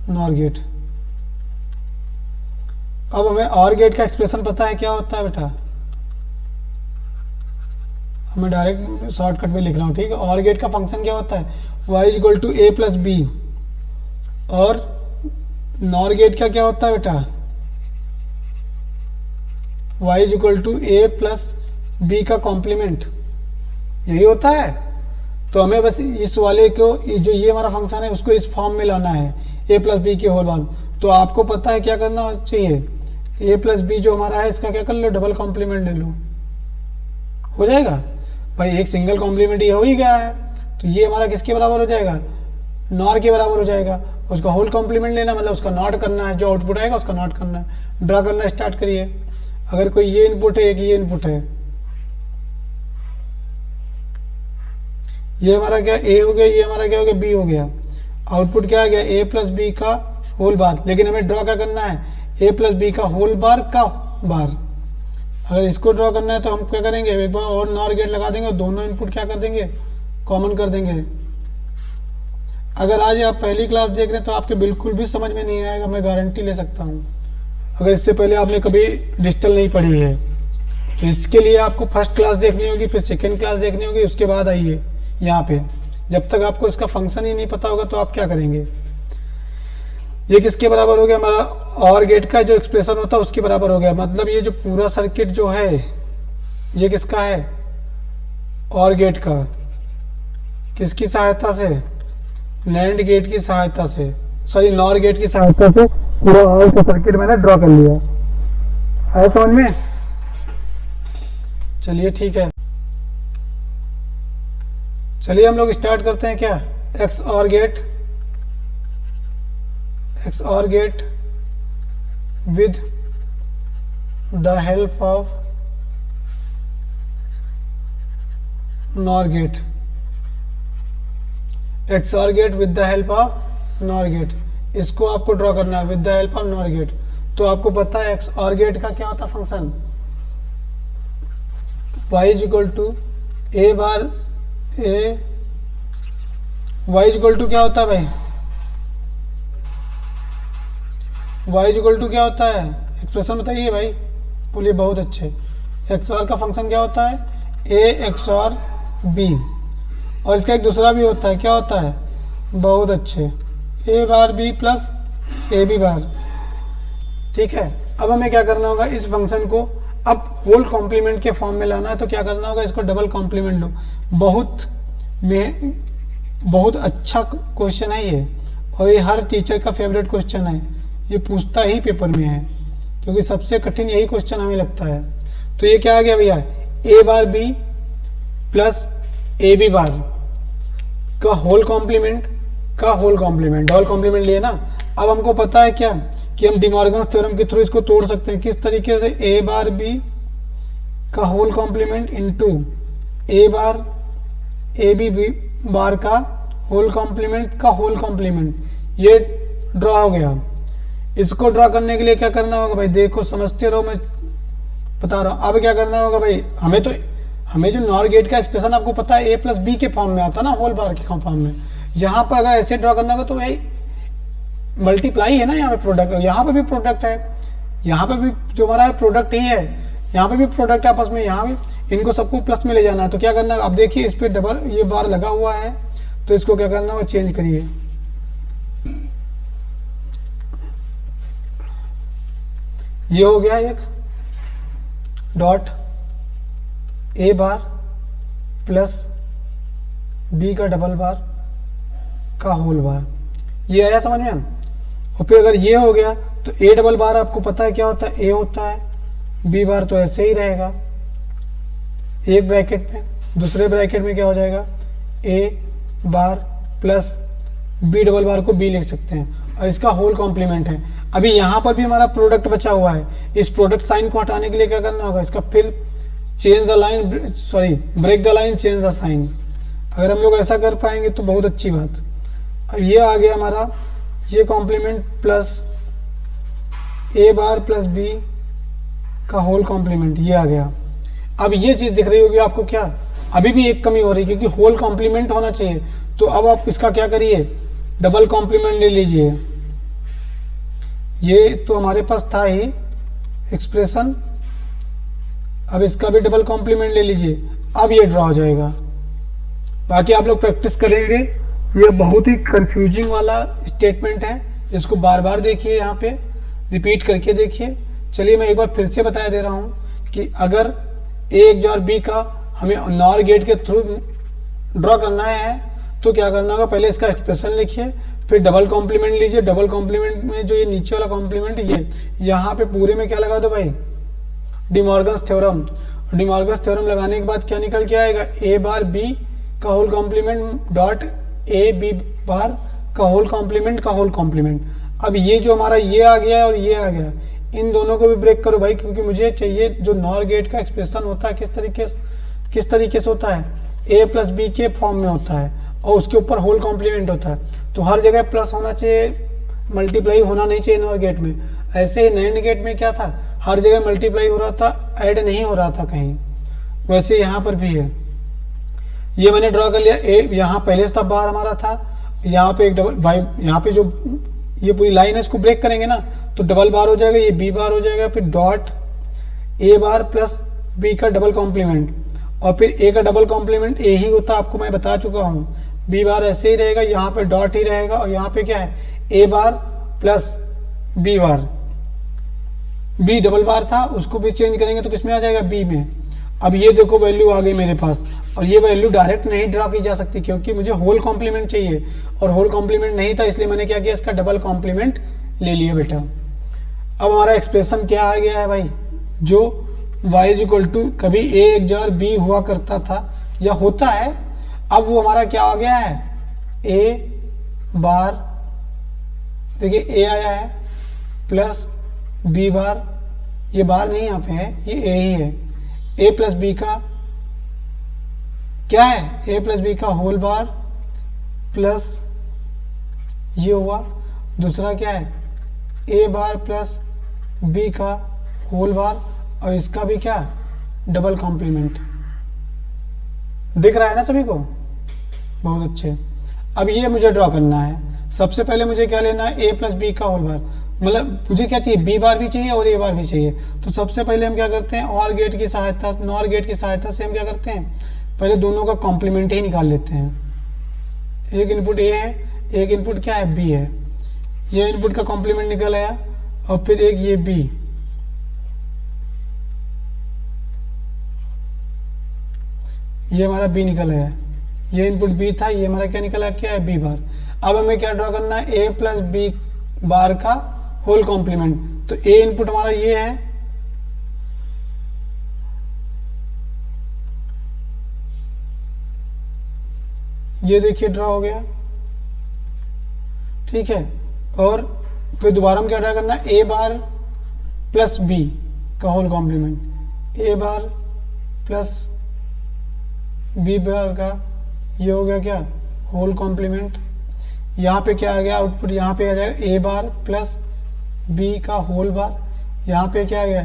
NOR gate. अब हमें और गेट का एक्सप्रेशन पता है क्या होता है बेटा, मैं डायरेक्ट शॉर्टकट में लिख रहा हूँ, ठीक है। और गेट का फंक्शन क्या होता है, y equal to A plus B, और नॉर गेट का क्या होता है बेटा, y equal to A plus B का कॉम्प्लीमेंट, यही होता है। तो हमें बस इस वाले को, जो ये हमारा फंक्शन है, उसको इस फॉर्म में लाना है, ए प्लस बी के होल फॉर्म। तो आपको पता है क्या करना चाहिए, ए प्लस बी जो हमारा है इसका क्या कर लो, डबल कॉम्प्लीमेंट ले लो, हो जाएगा भाई। एक सिंगल कॉम्प्लीमेंट ये हो ही गया है, तो ये हमारा किसके बराबर हो जाएगा, नॉर के बराबर हो जाएगा। उसका होल कॉम्प्लीमेंट लेना मतलब उसका नॉट करना है, जो आउटपुट आएगा उसका नॉट करना है। ड्रा करना स्टार्ट करिए। अगर कोई ये इनपुट है, एक ये इनपुट है, ये हमारा क्या ए हो गया, ये हमारा क्या हो गया, बी हो गया। आउटपुट क्या आ गया, ए प्लस बी का होल बार। लेकिन हमें ड्रॉ क्या करना है, ए प्लस बी का होल बार का बार। अगर इसको ड्रॉ करना है तो हम क्या करेंगे, एक बार और नॉर गेट लगा देंगे और दोनों इनपुट क्या कर देंगे, कॉमन कर देंगे। अगर आज आप पहली क्लास देख रहे हैं तो आपके बिल्कुल भी समझ में नहीं आएगा, मैं गारंटी ले सकता हूँ, अगर इससे पहले आपने कभी डिजिटल नहीं पढ़ी है। तो इसके लिए आपको फर्स्ट क्लास देखनी होगी, फिर सेकेंड क्लास देखनी होगी, उसके बाद आइए यहाँ पे। जब तक आपको इसका फंक्शन ही नहीं पता होगा तो आप क्या करेंगे। ये किसके बराबर हो गया, हमारा और गेट का जो एक्सप्रेशन होता है उसके बराबर हो गया। मतलब ये जो पूरा सर्किट जो है ये किसका है, और गेट का। किसकी सहायता से, नैंड गेट की सहायता से, सॉरी नॉर गेट की सहायता से पूरा और का सर्किट मैंने ड्रॉ कर लिया है समझ में। चलिए ठीक है, चलिए हम लोग स्टार्ट करते हैं क्या, एक्स और gate with the help of NOR gate, XOR gate with the help of NOR gate। इसको आपको ड्रॉ करना है with the help of NOR gate। तो आपको पता है XOR gate का क्या होता है function, y is equal to a bar a, y is equal to क्या होता है भाई, y इज इक्वल टू क्या होता है, एक्सप्रेशन बताइए भाई, बोलिए बहुत अच्छे। XOR का फंक्शन क्या होता है, a XOR b, और इसका एक दूसरा भी होता है, क्या होता है, बहुत अच्छे, a bar b plus A B bar. ठीक है, अब हमें क्या करना होगा, इस फंक्शन को अब होल कॉम्प्लीमेंट के फॉर्म में लाना है। तो क्या करना होगा, इसको डबल कॉम्प्लीमेंट लो। बहुत अच्छा क्वेश्चन है ये, और ये हर टीचर का फेवरेट क्वेश्चन है, ये पूछता ही पेपर में है, क्योंकि सबसे कठिन यही क्वेश्चन हमें लगता है। तो ये क्या आ गया भैया, A bar B plus A B bar का होल कॉम्प्लीमेंट डबल कॉम्प्लीमेंट लिए ना। अब हमको पता है क्या कि हम डिमॉर्गन्स थ्योरम के थ्रू इसको तोड़ सकते हैं। किस तरीके से, ए बार बी का whole complement into A bar A B bar का होल कॉम्प्लीमेंट ये ड्रॉ हो गया। इसको ड्रॉ करने के लिए क्या करना होगा भाई, देखो समझते रहो, मैं बता रहा हूं। अब क्या करना होगा भाई, हमें जो नॉर गेट का एक्सप्रेशन आपको पता है ए प्लस बी के फॉर्म में आता है ना, होल बार के फॉर्म में। यहाँ पर अगर ऐसे ड्रॉ करना होगा तो भाई मल्टीप्लाई है ना, यहाँ पे प्रोडक्ट, यहाँ पे भी प्रोडक्ट है, यहाँ पे भी जो हमारा प्रोडक्ट ही है, यहाँ पे भी प्रोडक्ट है आपस में, यहाँ भी इनको सबको प्लस में ले जाना है। तो क्या करना है, अब देखिए इस पे डबल ये बार लगा हुआ है, तो इसको क्या करना है, चेंज करिए। ये हो गया एक dot A bar plus B का डबल बार का होल बार, ये आया समझ में। और फिर अगर ये हो गया तो ए डबल बार आपको पता है क्या होता है, ए होता है, बी बार तो ऐसे ही रहेगा एक ब्रैकेट में, दूसरे ब्रैकेट में क्या हो जाएगा, A bar plus B double बार को बी लिख सकते हैं, और इसका होल कॉम्प्लीमेंट है। अभी यहाँ पर भी हमारा प्रोडक्ट बचा हुआ है, इस प्रोडक्ट साइन को हटाने के लिए क्या करना होगा, इसका फिर change the line, sorry break the line change the sign. अगर हम लोग ऐसा कर पाएंगे तो बहुत अच्छी बात। अब ये आ गया हमारा ये complement plus A bar plus B का होल कॉम्प्लीमेंट, ये आ गया। अब ये चीज दिख रही होगी आपको, क्या अभी भी एक कमी हो रही है क्योंकि होल कॉम्प्लीमेंट होना चाहिए। तो अब आप इसका क्या करिए, डबल कॉम्प्लीमेंट ले लीजिए। ये तो हमारे पास था ही एक्सप्रेशन, अब इसका भी डबल कॉम्प्लीमेंट ले लीजिए। अब ये ड्रॉ हो जाएगा। बाकी आप लोग प्रैक्टिस करेंगे। ये बहुत ही कंफ्यूजिंग वाला स्टेटमेंट है, इसको बार बार देखिए, यहाँ पे रिपीट करके देखिए। चलिए मैं एक बार फिर से बता दे रहा हूँ कि अगर ए XOR बी का हमें नॉर गेट के थ्रू ड्रॉ करना है तो क्या करना होगा, पहले इसका एक्सप्रेशन लिखिए, फिर डबल कॉम्प्लीमेंट लीजिए। डबल कॉम्प्लीमेंट में जो ये नीचे वाला कॉम्प्लीमेंट, ये यहाँ पे पूरे में क्या लगा दो भाई, डिमॉर्गन्स थ्योरम। डिमॉर्गन्स थ्योरम लगाने के बाद क्या निकल के आएगा, ए बार बी का whole complement dot A B bar का होल कॉम्प्लीमेंट का होल कॉम्प्लीमेंट। अब ये जो हमारा ये आ गया है और ये आ गया, इन दोनों को भी ब्रेक करो भाई, क्योंकि मुझे चाहिए जो नॉर गेट का एक्सप्रेशन होता है किस तरीके से होता है, ए प्लस बी के फॉर्म में होता है और उसके ऊपर होल कॉम्प्लीमेंट होता है। तो हर जगह प्लस होना चाहिए, मल्टीप्लाई होना नहीं चाहिए नॉर गेट में। ऐसे ही नैंड गेट में क्या था, हर जगह मल्टीप्लाई हो रहा था, ऐड नहीं हो रहा था कहीं। वैसे यहाँ पर भी है। ये मैंने ड्रॉ कर लिया, ए यहाँ पहले से बार हमारा था, यहाँ पे एक डबल भाई, यहाँ पे जो ये पूरी लाइन है इसको ब्रेक करेंगे ना तो डबल बार हो जाएगा, ये बी बार हो जाएगा, फिर dot A bar plus B का डबल कॉम्प्लीमेंट, और फिर ए का डबल कॉम्प्लीमेंट ए ही होता, आपको मैं बता चुका हूँ। बी बार ऐसे ही रहेगा, यहाँ पे डॉट ही रहेगा, और यहाँ पे क्या है, A bar plus B bar. B double bar था, उसको भी चेंज करेंगे तो किसमें आ जाएगा, बी में। अब ये देखो वैल्यू आ गई मेरे पास, और ये वैल्यू डायरेक्ट नहीं ड्रॉ की जा सकती क्योंकि मुझे होल कॉम्प्लीमेंट चाहिए, और होल कॉम्प्लीमेंट नहीं था, इसलिए मैंने क्या किया, इसका डबल कॉम्प्लीमेंट ले लिया बेटा। अब हमारा एक्सप्रेशन क्या आ गया है भाई, जो y इज इक्वल टू कभी a XOR b हुआ करता था या होता है, अब वो हमारा क्या आ गया है, a बार, देखिए a आया है प्लस b बार, ये बार नहीं यहाँ पे है, ये a ही है, a प्लस बी का क्या है, a प्लस बी का होल बार प्लस ये हुआ, दूसरा क्या है, a बार प्लस b का होल बार, और इसका भी क्या, डबल कॉम्प्लीमेंट। दिख रहा है ना सभी को, बहुत अच्छे। अब ये मुझे ड्रॉ करना है। सबसे पहले मुझे क्या लेना है, a प्लस बी का होल बार, मतलब मुझे क्या चाहिए, b बार भी चाहिए और a बार भी चाहिए। तो सबसे पहले हम क्या करते हैं, और गेट की सहायता, नॉर गेट की सहायता से हम क्या करते हैं, पहले दोनों का कॉम्प्लीमेंट ही निकाल लेते हैं। एक इनपुट a है, एक इनपुट क्या है, b है, ये इनपुट का कॉम्प्लीमेंट निकल आया, और फिर एक ये b, ये हमारा b निकल आया, ये इनपुट b था, ये हमारा क्या निकला, क्या है, b बार। अब हमें क्या ड्रॉ करना है, a प्लस बी बार का होल कॉम्प्लीमेंट। तो a इनपुट हमारा ये है, ये देखिए ड्रॉ हो गया, ठीक है। और फिर दोबारा हम क्या ड्रॉ करना है, a बार प्लस b का whole complement, a bar plus B bar का, ये हो गया क्या, होल कॉम्प्लीमेंट। यहाँ पे क्या आ गया आउटपुट, यहाँ पे आ जाएगा a बार प्लस बी का होल बार, यहाँ पे क्या आ गया,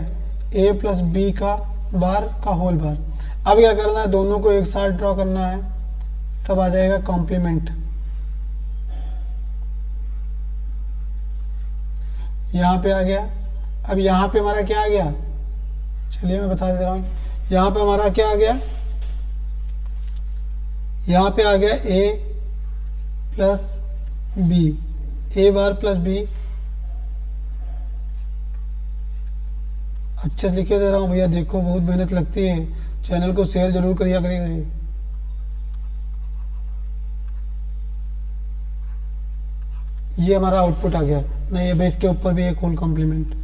a प्लस बी का बार का होल बार। अब क्या करना है, दोनों को एक साथ ड्रॉ करना है, तब आ जाएगा कॉम्प्लीमेंट। यहाँ पे आ गया। अब यहाँ पे हमारा क्या आ गया, चलिए मैं बता दे रहा हूँ, यहाँ पे हमारा क्या आ गया, यहाँ पे आ गया a plus B, a bar plus B, अच्छे से लिखे दे रहा हूँ भैया, देखो बहुत मेहनत लगती है, चैनल को शेयर जरूर करिए करिएगा। ये हमारा आउटपुट आ गया, नहीं अब इसके ऊपर भी एक होल कॉम्प्लीमेंट,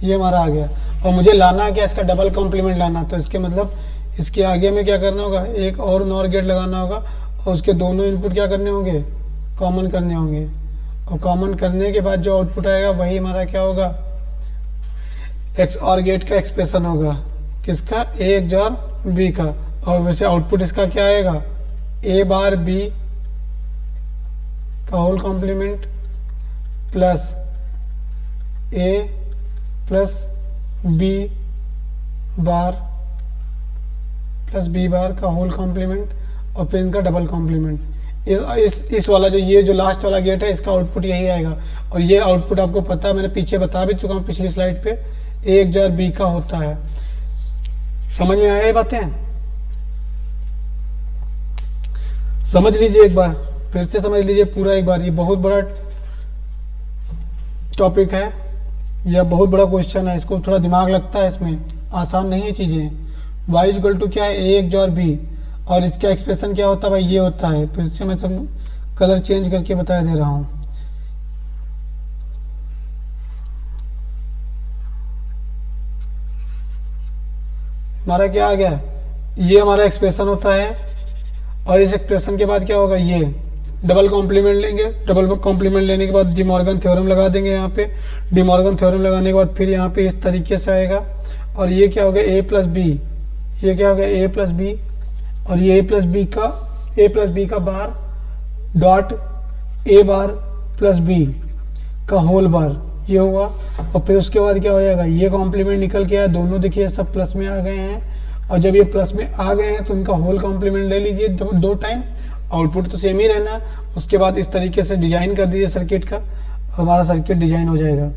ये हमारा आ गया। और मुझे लाना है क्या, इसका डबल कॉम्प्लीमेंट लाना, तो इसके मतलब इसके आगे में क्या करना होगा, एक और नॉर गेट लगाना होगा, और उसके दोनों इनपुट क्या करने होंगे, कॉमन करने होंगे, और कॉमन करने के बाद जो आउटपुट आएगा वही हमारा क्या होगा, एक्स और गेट का एक्सप्रेशन होगा, किसका, a XOR b का। और वैसे आउटपुट इसका क्या आएगा, a बार b का whole complement plus a plus b bar plus B bar का होल कॉम्प्लीमेंट और फिर इनका डबल कॉम्प्लीमेंट। इस वाला जो ये जो लास्ट वाला गेट है इसका आउटपुट यही आएगा। और ये आउटपुट आपको पता है, मैंने पीछे बता भी चुका हूँ पिछली स्लाइड पे, ए एक जार बी का होता है। समझ में आया ये बातें? समझ लीजिए एक बार, फिर से समझ लीजिए पूरा एक बार। ये बहुत बड़ा टॉपिक है या बहुत बड़ा क्वेश्चन है, इसको थोड़ा दिमाग लगता है, इसमें आसान नहीं है चीजें। y इक्वल टू क्या है, ए एक जार बी, और इसका एक्सप्रेशन क्या होता है भाई, ये होता है। फिर से मैं सब कलर चेंज करके बता दे रहा हूँ। हमारा क्या आ गया, ये हमारा एक्सप्रेशन होता है। और इस एक्सप्रेशन के बाद क्या होगा, ये डबल कॉम्प्लीमेंट लेंगे। डबल कॉम्प्लीमेंट लेने के बाद डी मॉर्गन थ्योरम लगा देंगे यहाँ पे। डी मॉर्गन थ्योरम लगाने के बाद फिर यहाँ पे इस तरीके से आएगा। और ये क्या हो गया, ए प्लस बी, ये क्या हो गया, ए प्लस बी, और ये ए प्लस बी का bar dot A bar plus B का होल बार, ये होगा। और फिर उसके बाद क्या हो जाएगा, ये कॉम्प्लीमेंट निकल के आया, दोनों देखिए सब प्लस में आ गए हैं। और जब ये प्लस में आ गए हैं तो इनका होल कॉम्प्लीमेंट ले लीजिए दो टाइम, आउटपुट तो सेम ही रहना। उसके बाद इस तरीके से डिजाइन कर दीजिए सर्किट का, हमारा सर्किट डिजाइन हो जाएगा।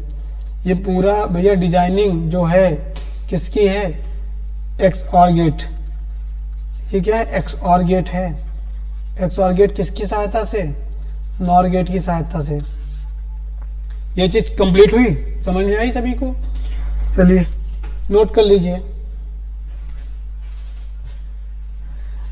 ये पूरा भैया डिजाइनिंग जो है किसकी है, एक्स और गेट। ये क्या है, एक्स और गेट है। एक्स और गेट किसकी सहायता से, नॉर गेट की सहायता से। ये चीज कंप्लीट हुई, समझ में आई सभी को? चलिए नोट कर लीजिए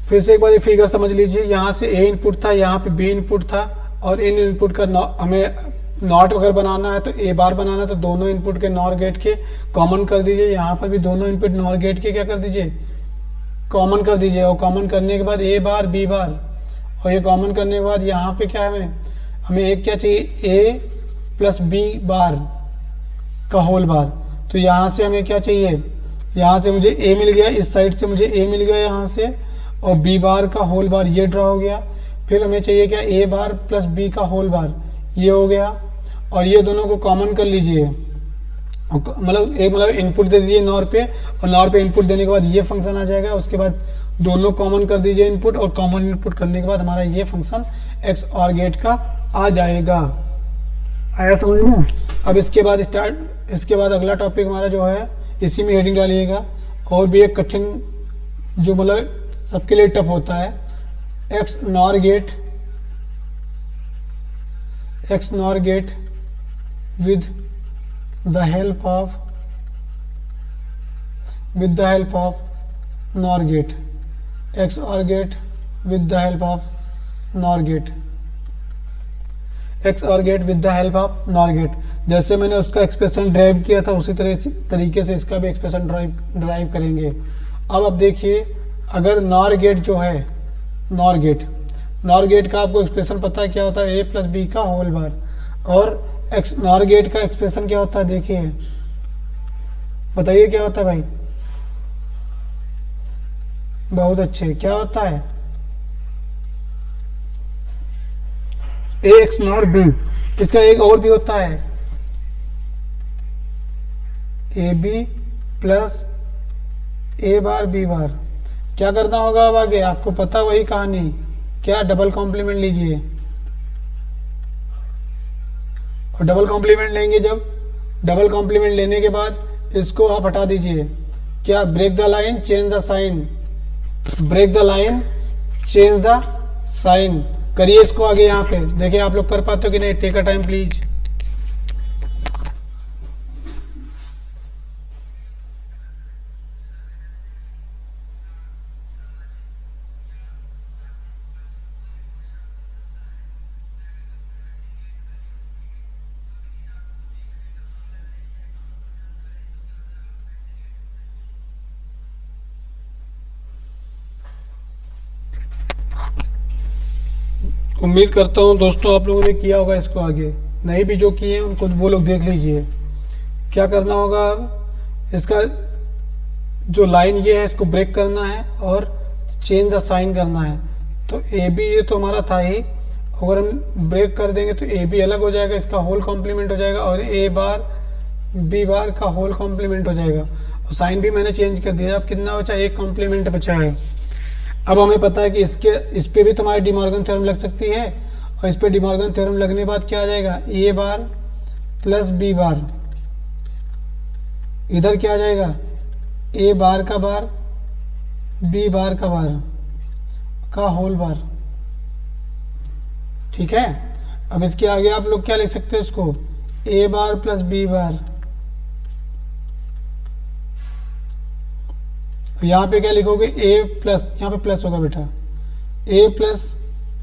फिर से एक बार ये फिगर समझ लीजिए। यहाँ से ए इनपुट था, यहाँ पे बी इनपुट था, और इन इनपुट का हमें नॉट अगर बनाना है तो ए बार बनाना है तो दोनों इनपुट के नॉर गेट के कॉमन कर दीजिए। यहाँ पर भी दोनों इनपुट नॉर गेट के क्या कर दीजिए, कॉमन कर दीजिए। और कॉमन करने के बाद ए बार बी बार, और ये कॉमन करने के बाद यहाँ पे क्या है, हमें एक क्या चाहिए, ए प्लस बी बार का होल बार। तो यहाँ से हमें क्या चाहिए, यहाँ से मुझे ए मिल गया, इस साइड से मुझे ए मिल गया यहाँ से, और बी बार का होल बार ये ड्रॉ हो गया। फिर हमें चाहिए क्या, ए बार प्लस बी का होल बार, ये हो गया। और ये दोनों को कॉमन कर लीजिए, मतलब इनपुट दे दीजिए नॉर पे, और नॉर पे इनपुट देने के बाद ये फंक्शन आ जाएगा। उसके बाद दोनों कॉमन कर दीजिए इनपुट, और कॉमन इनपुट करने के बाद हमारा ये फंक्शन एक्स और गेट का आ जाएगा। आया समझ में? अब इसके बाद अगला टॉपिक हमारा जो है, इसी में हेडिंग डालिएगा, और भी एक कठिन जो मतलब सबके लिए टफ होता है, XNOR gate with the help of NOR gate, XOR gate with the help of NOR gate, XOR gate with the help of NOR gate। जैसे मैंने उसका एक्सप्रेशन ड्राइव किया था उसी तरीके से इसका भी एक्सप्रेशन ड्राइव करेंगे। अब देखिए, अगर नॉर गेट जो है, नॉर गेट का आपको एक्सप्रेशन पता है क्या होता है, ए प्लस बी का होल बार। और एक्स नॉर गेट का एक्सप्रेशन क्या होता है, देखिए बताइए क्या होता है भाई, बहुत अच्छे, क्या होता है, ए एक्स नॉर बी। इसका एक और भी होता है, A B plus A bar B bar. क्या करना होगा अब आगे, आपको पता वही कहानी, क्या, डबल कॉम्प्लीमेंट लीजिए। और डबल कॉम्प्लीमेंट लेंगे, जब डबल कॉम्प्लीमेंट लेने के बाद इसको आप हटा दीजिए। क्या, break the line change the sign, break the line change the sign. करिए इसको आगे, यहाँ पे देखिए आप लोग कर पाते हो कि नहीं, टेक अ टाइम प्लीज। उम्मीद करता हूँ दोस्तों आप लोगों ने किया होगा इसको। आगे नहीं भी जो किए हैं उनको वो लोग देख लीजिए। क्या करना होगा, अब इसका जो लाइन ये है इसको ब्रेक करना है और चेंज द साइन करना है। तो ए बी ये तो हमारा था ही, अगर हम ब्रेक कर देंगे तो ए बी अलग हो जाएगा, इसका होल कॉम्प्लीमेंट हो जाएगा, और ए बार बी बार का होल कॉम्प्लीमेंट हो जाएगा। और साइन भी मैंने चेंज कर दिया। अब कितना बचा, एक कॉम्प्लीमेंट बचा है। अब हमें पता है कि इस पे भी तुम्हारी डिमॉर्गन थ्योरम लग सकती है, और इस पे डिमॉर्गन थ्योरम लगने के बाद क्या आ जाएगा, ए बार प्लस बी बार, इधर क्या आ जाएगा, ए बार का बार बी बार का बार का होल बार। ठीक है, अब इसके आगे आप लोग क्या लिख सकते हो इसको, ए बार प्लस बी बार, यहाँ पे क्या लिखोगे, ए प्लस, यहाँ पे प्लस होगा बेटा, ए प्लस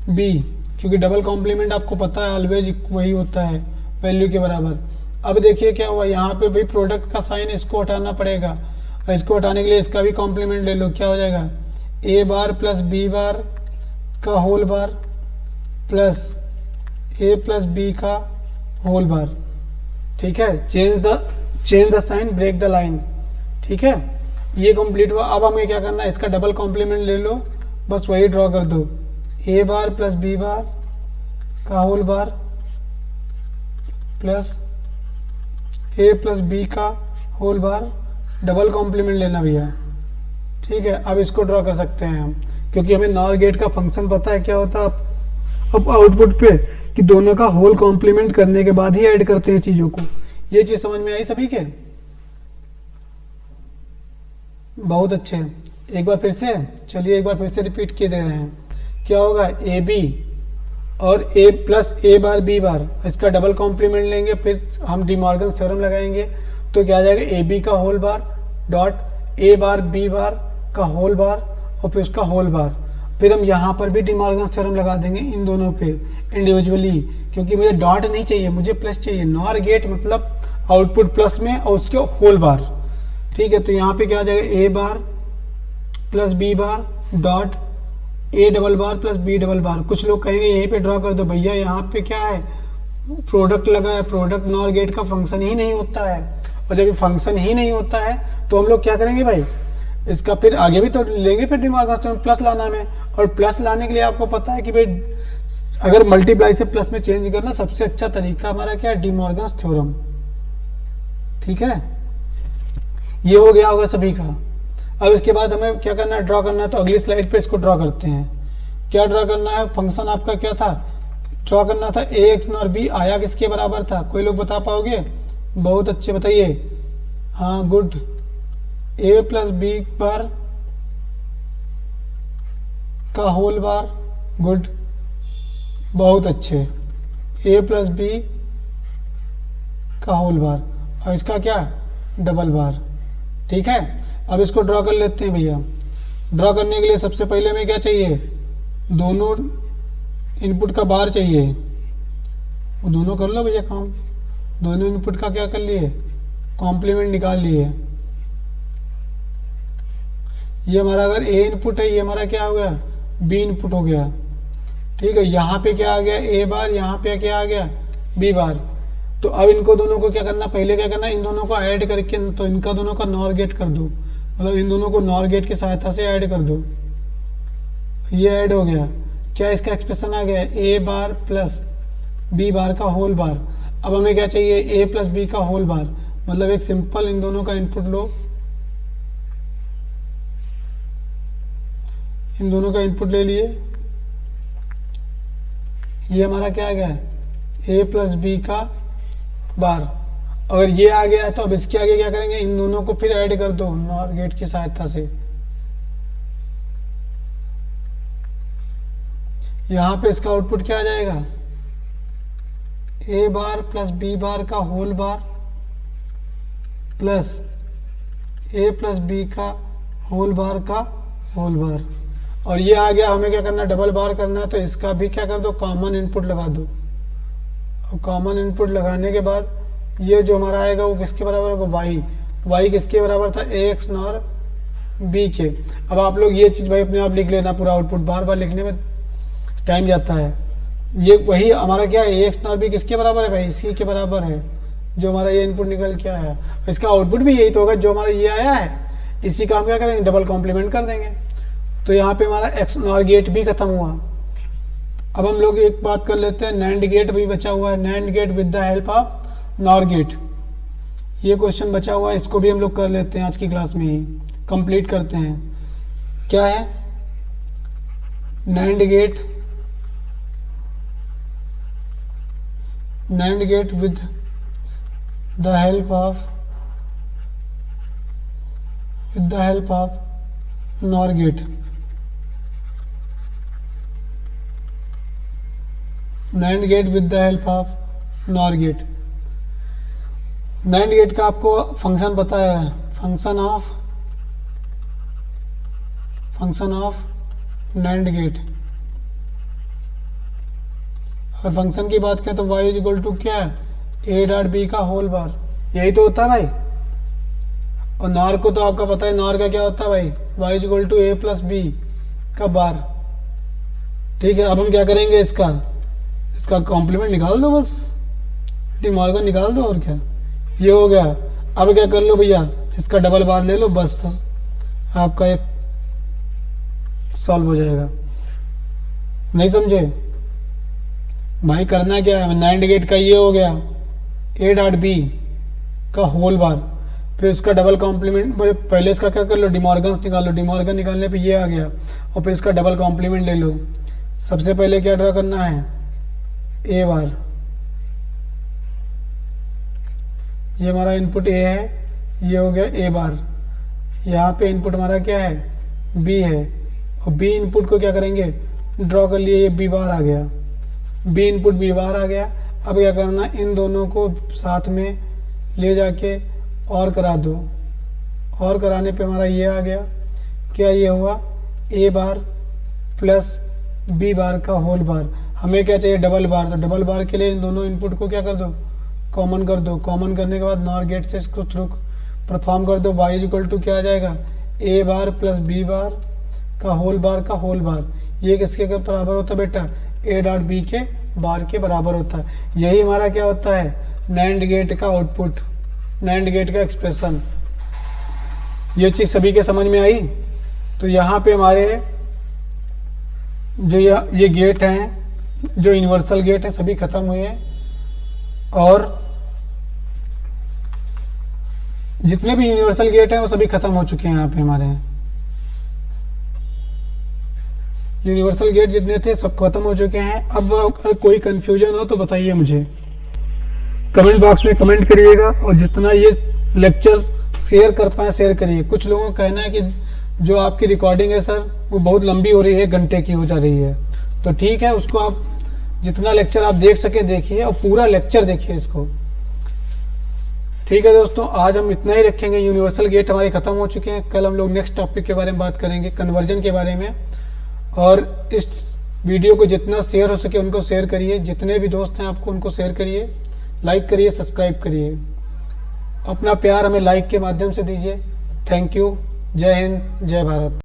बी, क्योंकि डबल कॉम्प्लीमेंट आपको पता है ऑलवेज वही होता है वैल्यू के बराबर। अब देखिए क्या हुआ, यहाँ पे भाई प्रोडक्ट का साइन इसको हटाना पड़ेगा, और इसको हटाने के लिए इसका भी कॉम्प्लीमेंट ले लो, क्या हो जाएगा, A bar plus B bar का whole bar plus A plus B का होल बार। ठीक है, change the sign, break the line. ठीक है, ये कंप्लीट हुआ। अब हमें क्या करना है, इसका डबल कॉम्प्लीमेंट ले लो, बस वही ड्रॉ कर दो, ए बार प्लस बी बार का whole bar plus A plus B का होल बार, डबल कॉम्प्लीमेंट लेना भैया। ठीक है, अब इसको ड्रॉ कर सकते हैं हम, क्योंकि हमें नॉर गेट का फंक्शन पता है क्या होता है अब आउटपुट पे, कि दोनों का होल कॉम्प्लीमेंट करने के बाद ही ऐड करते हैं चीजों को। ये चीज समझ में आई सभी के? बहुत अच्छे, एक बार फिर से, चलिए एक बार फिर से रिपीट किए दे रहे हैं। क्या होगा, ए बी और ए प्लस ए बार बी बार, इसका डबल कॉम्प्लीमेंट लेंगे, फिर हम डिमॉर्गन थ्योरम लगाएंगे, तो क्या आ जाएगा, ए बी का whole bar dot A bar B bar का होल बार और फिर उसका होल बार। फिर हम यहाँ पर भी डिमॉर्गन थ्योरम लगा देंगे इन दोनों पे इंडिविजुअली, क्योंकि मुझे डॉट नहीं चाहिए, मुझे प्लस चाहिए। नॉर गेट मतलब आउटपुट प्लस में और उसके होल बार। ठीक है, तो यहाँ पे क्या आ जाएगा, A bar plus B bar dot A double bar plus B double bar. कुछ लोग कहेंगे यहीं पे ड्रॉ कर दो, भैया यहाँ पे क्या है, प्रोडक्ट लगा है, प्रोडक्ट नॉर गेट का फंक्शन ही नहीं होता है, और जब ये फंक्शन ही नहीं होता है तो हम लोग क्या करेंगे भाई, इसका फिर आगे भी तो लेंगे, फिर डिमॉर्गन थ्योरम प्लस लाना में, और प्लस लाने के लिए आपको पता है कि भाई अगर मल्टीप्लाई से प्लस में चेंज करना सबसे अच्छा तरीका हमारा क्या है, डिमॉर्गन थ्योरम। ठीक है, ये हो गया होगा सभी का। अब इसके बाद हमें क्या करना है, ड्रॉ करना है, तो अगली स्लाइड पे इसको ड्रॉ करते हैं। क्या ड्रॉ करना है, फंक्शन आपका क्या था, ड्रॉ करना था ए एक्स नॉर बी, आया किसके बराबर था, कोई लोग बता पाओगे? बहुत अच्छे, बताइए। हाँ गुड, ए प्लस बी बार का होल बार, गुड, बहुत अच्छे, ए प्लस बी का होल बार और इसका क्या, डबल बार। ठीक है, अब इसको ड्रॉ कर लेते हैं भैया। ड्रॉ करने के लिए सबसे पहले हमें क्या चाहिए, दोनों इनपुट का बार चाहिए, वो दोनों कर लो भैया काम। दोनों इनपुट का क्या कर लिए, कॉम्प्लीमेंट निकाल लिए। ये हमारा अगर ए इनपुट है, ये हमारा क्या हो गया, बी इनपुट हो गया। ठीक है, यहाँ पे क्या आ गया, ए बार, यहाँ पे क्या आ गया, बी बार। तो अब इनको दोनों को क्या करना, पहले क्या करना, इन दोनों को ऐड करके, तो इनका दोनों का नॉर गेट कर दो, मतलब इन दोनों को नॉर गेट की सहायता से ऐड कर दो। ये ऐड हो गया, क्या इसका एक्सप्रेशन आ गया, ए बार प्लस बी बार का होल बार। अब हमें क्या चाहिए, ए प्लस बी का होल बार, मतलब एक सिंपल इन दोनों का इनपुट लो, इन दोनों का इनपुट ले लिए। ये हमारा क्या आ गया, ए प्लस बी का बार। अगर ये आ गया है तो अब इसके आगे क्या करेंगे, इन दोनों को फिर ऐड कर दो नॉर गेट की सहायता से। यहां पे इसका आउटपुट क्या आ जाएगा, A bar plus B bar का whole bar plus A plus B का होल बार का होल बार। और ये आ गया, हमें क्या करना, डबल बार करना है, तो इसका भी क्या कर दो, कॉमन इनपुट लगा दो। और कॉमन इनपुट लगाने के बाद ये जो हमारा आएगा वो किसके बराबर होगा, वाई किसके बराबर था, ए एक्स नॉर बी के। अब आप लोग ये चीज़ भाई अपने आप लिख लेना, पूरा आउटपुट बार बार लिखने में टाइम जाता है। ये वही हमारा क्या है, ए एक्स नॉर बी किसके बराबर है भाई, सी के बराबर है, जो हमारा ये इनपुट निकल के आया। इसका आउटपुट भी यही तो होगा, जो हमारा ये आया है इसी का हम क्या करेंगे, डबल कॉम्प्लीमेंट कर देंगे। तो यहाँ पे हमारा एक्स नॉर गेट भी खत्म हुआ। अब हम लोग एक बात कर लेते हैं, नैंड गेट भी बचा हुआ है, NAND gate with the help of NOR gate. ये क्वेश्चन बचा हुआ है, इसको भी हम लोग कर लेते हैं आज की क्लास में ही, कंप्लीट करते हैं। क्या है, NAND gate with the help of NOR gate. NAND gate with the help of NOR gate. NAND gate का आपको फंक्शन पता है, फंक्शन ऑफ NAND गेट। और फंक्शन की बात करें तो y इज इक्वल टू क्या है, a डॉट b का होल बार, यही तो होता है भाई। और नॉर को तो आपका पता है, नॉर का क्या होता है भाई, y is equal to a plus b का बार। ठीक है, अब हम क्या करेंगे, इसका कॉम्प्लीमेंट निकाल दो, बस डिमॉर्गन निकाल दो, और क्या, ये हो गया। अब क्या कर लो भैया, इसका डबल बार ले लो, बस आपका एक सॉल्व हो जाएगा। नहीं समझे भाई, करना क्या है, NAND गेट का ये हो गया a डॉट b का होल बार, फिर उसका डबल कॉम्प्लीमेंट, पहले इसका क्या कर लो, डिमॉर्गन्स निकाल लो, डिमॉर्गन निकालने पे ये आ गया, और फिर इसका डबल कॉम्प्लीमेंट ले लो। सबसे पहले क्या ड्रा करना है, a बार, ये हमारा इनपुट a है, ये हो गया a बार, यहाँ पे इनपुट हमारा क्या है, b है, और b इनपुट को क्या करेंगे, ड्रॉ कर लिए, ये b बार आ गया, b इनपुट b बार आ गया। अब क्या करना, इन दोनों को साथ में ले जाके और करा दो, और कराने पे हमारा ये आ गया, क्या ये हुआ, a बार प्लस b बार का होल बार। हमें क्या चाहिए, डबल बार, तो डबल बार के लिए इन दोनों इनपुट को क्या कर दो, कॉमन कर दो। कॉमन करने के बाद नॉर गेट से इसको थ्रू परफॉर्म कर दो, y इज इक्वल टू क्या आ जाएगा, a बार प्लस b बार का होल बार। ये किसके बराबर होता है बेटा, a डॉट b के बार के बराबर होता है। यही हमारा क्या होता है, NAND गेट का आउटपुट, NAND गेट का एक्सप्रेशन। ये चीज सभी के समझ में आई। तो यहाँ पे हमारे जो ये गेट हैं, जो यूनिवर्सल गेट है, सभी खत्म हुए हैं, और जितने भी यूनिवर्सल गेट हैं वो सभी खत्म हो चुके हैं। यहाँ पे हमारे यूनिवर्सल गेट जितने थे सब खत्म हो चुके हैं। अब अगर कोई कंफ्यूजन हो तो बताइए मुझे, कमेंट बॉक्स में कमेंट करिएगा, और जितना ये लेक्चर शेयर कर पाए शेयर करिए। कुछ लोगों का कहना है कि जो आपकी रिकॉर्डिंग है सर वो बहुत लंबी हो रही है, 1 घंटे की हो जा रही है, तो ठीक है, उसको आप जितना लेक्चर आप देख सके देखिए, और पूरा लेक्चर देखिए इसको। ठीक है दोस्तों, आज हम इतना ही रखेंगे। यूनिवर्सल गेट हमारे खत्म हो चुके हैं। कल हम लोग नेक्स्ट टॉपिक के बारे में बात करेंगे, कन्वर्जन के बारे में। और इस वीडियो को जितना शेयर हो सके उनको शेयर करिए, जितने भी दोस्त हैं आपको उनको शेयर करिए, लाइक करिए, सब्सक्राइब करिए। अपना प्यार हमें लाइक के माध्यम से दीजिए। Thank you. जय हिंद, जय भारत।